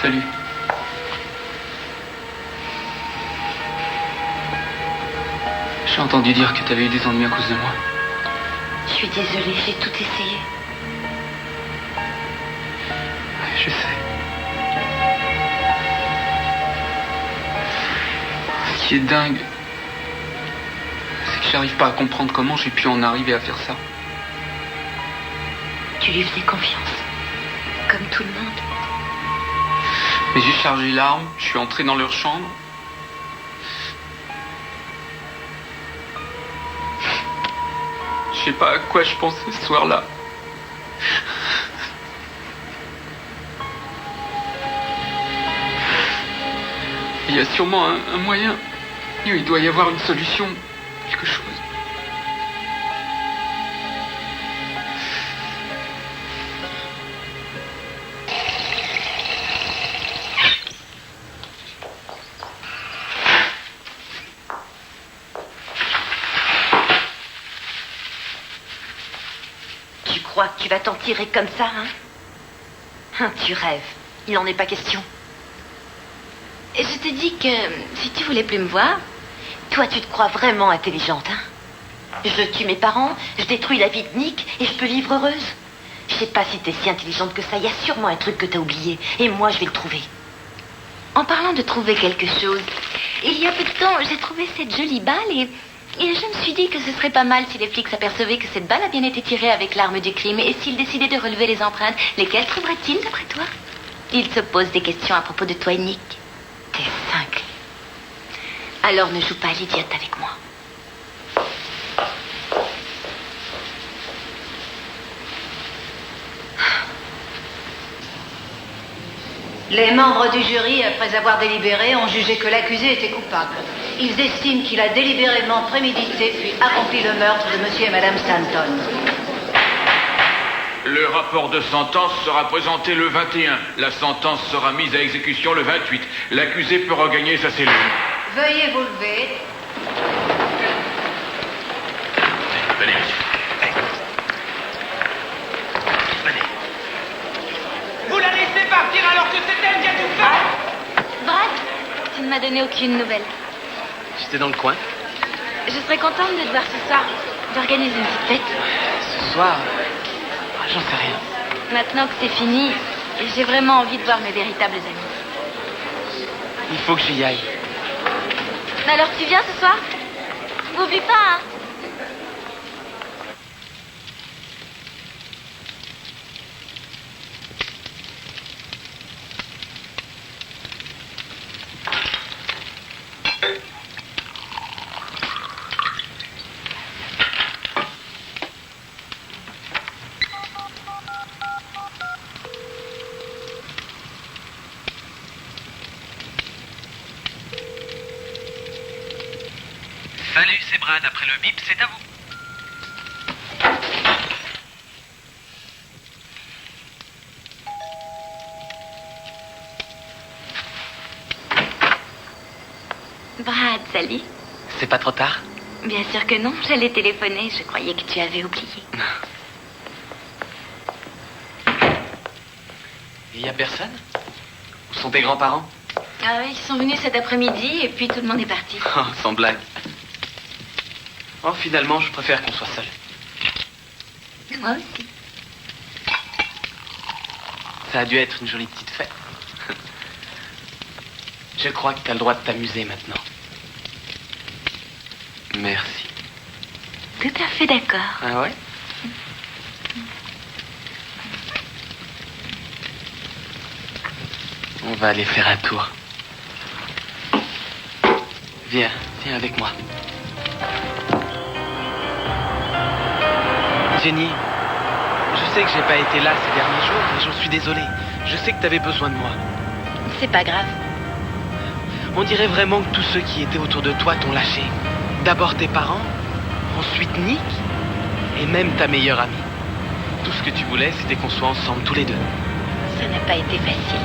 Salut. J'ai entendu dire que t'avais eu des ennuis à cause de moi. Je suis désolée, j'ai tout essayé. Je sais. Ce qui est dingue, c'est que j'arrive pas à comprendre comment j'ai pu en arriver à faire ça. Tu lui faisais confiance. Comme tout le monde. Mais j'ai chargé l'arme, je suis entré dans leur chambre. Je sais pas à quoi je pensais ce soir-là. Il y a sûrement un moyen. Il doit y avoir une solution. Quelque chose. Tu crois que tu vas t'en tirer comme ça, hein? Tu rêves. Il n'en est pas question. Et je t'ai dit que si tu voulais plus me voir, toi, tu te crois vraiment intelligente, hein? Je tue mes parents, je détruis la vie de Nick et je peux vivre heureuse. Je sais pas si t'es si intelligente que ça. Il y a sûrement un truc que t'as oublié. Et moi, je vais le trouver. En parlant de trouver quelque chose, il y a peu de temps, j'ai trouvé cette jolie balle et je me suis dit que ce serait pas mal si les flics s'apercevaient que cette balle a bien été tirée avec l'arme du crime et s'ils décidaient de relever les empreintes, lesquelles trouveraient-ils d'après toi? Ils se posent des questions à propos de toi et Nick. T'es cinglé. Alors ne joue pas à l'idiote avec moi. Les membres du jury, après avoir délibéré, ont jugé que l'accusé était coupable. Ils estiment qu'il a délibérément prémédité puis accompli le meurtre de monsieur et madame Stanton. Le rapport de sentence sera présenté le 21. La sentence sera mise à exécution le 28. L'accusé peut regagner sa cellule. Veuillez vous lever. Venez, monsieur. Venez. Vous la laissez partir alors que c'est elle qui a tout fait. Brad, tu ne m'as donné aucune nouvelle. J'étais dans le coin. Je serais contente de te voir ce soir, d'organiser une petite fête. Ce soir, j'en sais rien. Maintenant que c'est fini, j'ai vraiment envie de voir mes véritables amis. Il faut que j'y aille. Alors tu viens ce soir? N'oublie pas, hein? Salut, c'est Brad. Après le bip, c'est à vous. Brad, salut. C'est pas trop tard? Bien sûr que non, j'allais téléphoner, je croyais que tu avais oublié. Il y a personne? Où sont tes grands-parents? Ah oui, ils sont venus cet après-midi et puis tout le monde est parti. Oh, sans blague. Oh, finalement, je préfère qu'on soit seuls. Moi aussi. Ça a dû être une jolie petite fête. Je crois que t'as le droit de t'amuser maintenant. Merci. Tout à fait d'accord. Ah ouais? On va aller faire un tour. Viens avec moi. Jenny, je sais que j'ai pas été là ces derniers jours, mais j'en suis désolé. Je sais que t'avais besoin de moi. C'est pas grave. On dirait vraiment que tous ceux qui étaient autour de toi t'ont lâché. D'abord tes parents, ensuite Nick, et même ta meilleure amie. Tout ce que tu voulais, c'était qu'on soit ensemble tous les deux. Ça n'a pas été facile.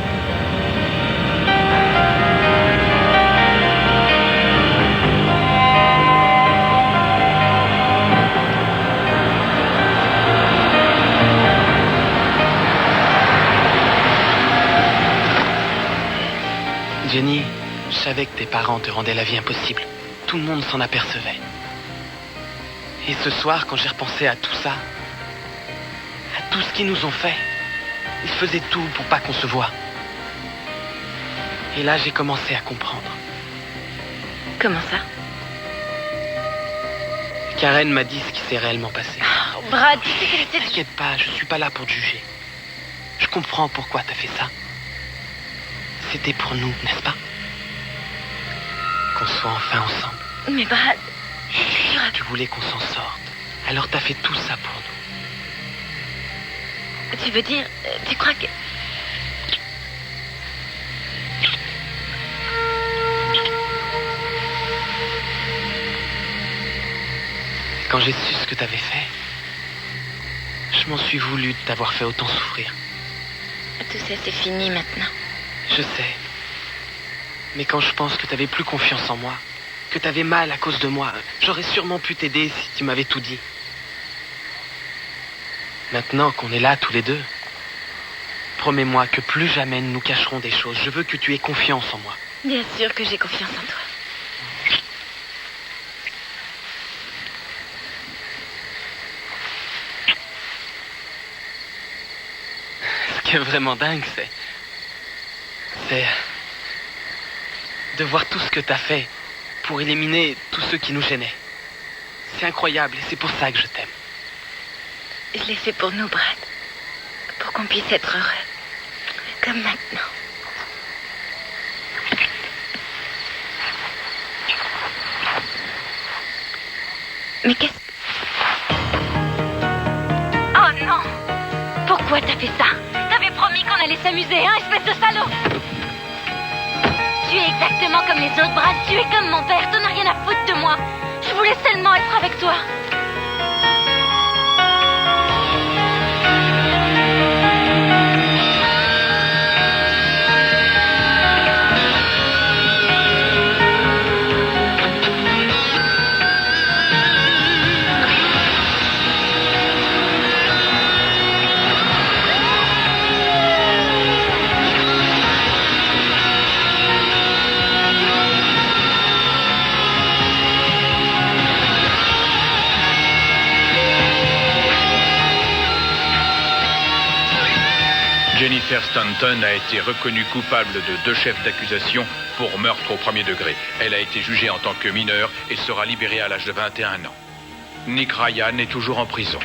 Jenny, je savais que tes parents te rendaient la vie impossible. Tout le monde s'en apercevait. Et ce soir, quand j'ai repensé à tout ça, à tout ce qu'ils nous ont fait, ils faisaient tout pour pas qu'on se voie. Et là, j'ai commencé à comprendre. Comment ça? Karen m'a dit ce qui s'est réellement passé. Oh, Brad, tu sais qu'elle était... T'inquiète pas, je suis pas là pour te juger. Je comprends pourquoi t'as fait ça. C'était pour nous, n'est-ce pas? Qu'on soit enfin ensemble. Mais Brad... Tu voulais qu'on s'en sorte. Alors t'as fait tout ça pour nous. Tu veux dire... Tu crois que... Quand j'ai su ce que t'avais fait, je m'en suis voulu de t'avoir fait autant souffrir. Tout ça, c'est fini maintenant. Je sais. Mais quand je pense que t'avais plus confiance en moi, que t'avais mal à cause de moi, j'aurais sûrement pu t'aider si tu m'avais tout dit. Maintenant qu'on est là tous les deux, promets-moi que plus jamais nous cacherons des choses. Je veux que tu aies confiance en moi. Bien sûr que j'ai confiance en toi. Ce qui est vraiment dingue, c'est de voir tout ce que t'as fait pour éliminer tous ceux qui nous gênaient. C'est incroyable et c'est pour ça que je t'aime. Je l'ai fait pour nous, Brad. Pour qu'on puisse être heureux. Comme maintenant. Mais qu'est-ce... Oh non! Pourquoi t'as fait ça? T'avais promis qu'on allait s'amuser, hein, espèce de salaud! Tu es exactement comme les autres, Brad. Tu es comme mon père. T'en as rien à foutre de moi. Je voulais seulement être avec toi. Jennifer Stanton a été reconnue coupable de 2 chefs d'accusation pour meurtre au premier degré. Elle a été jugée en tant que mineure et sera libérée à l'âge de 21 ans. Nick Ryan est toujours en prison.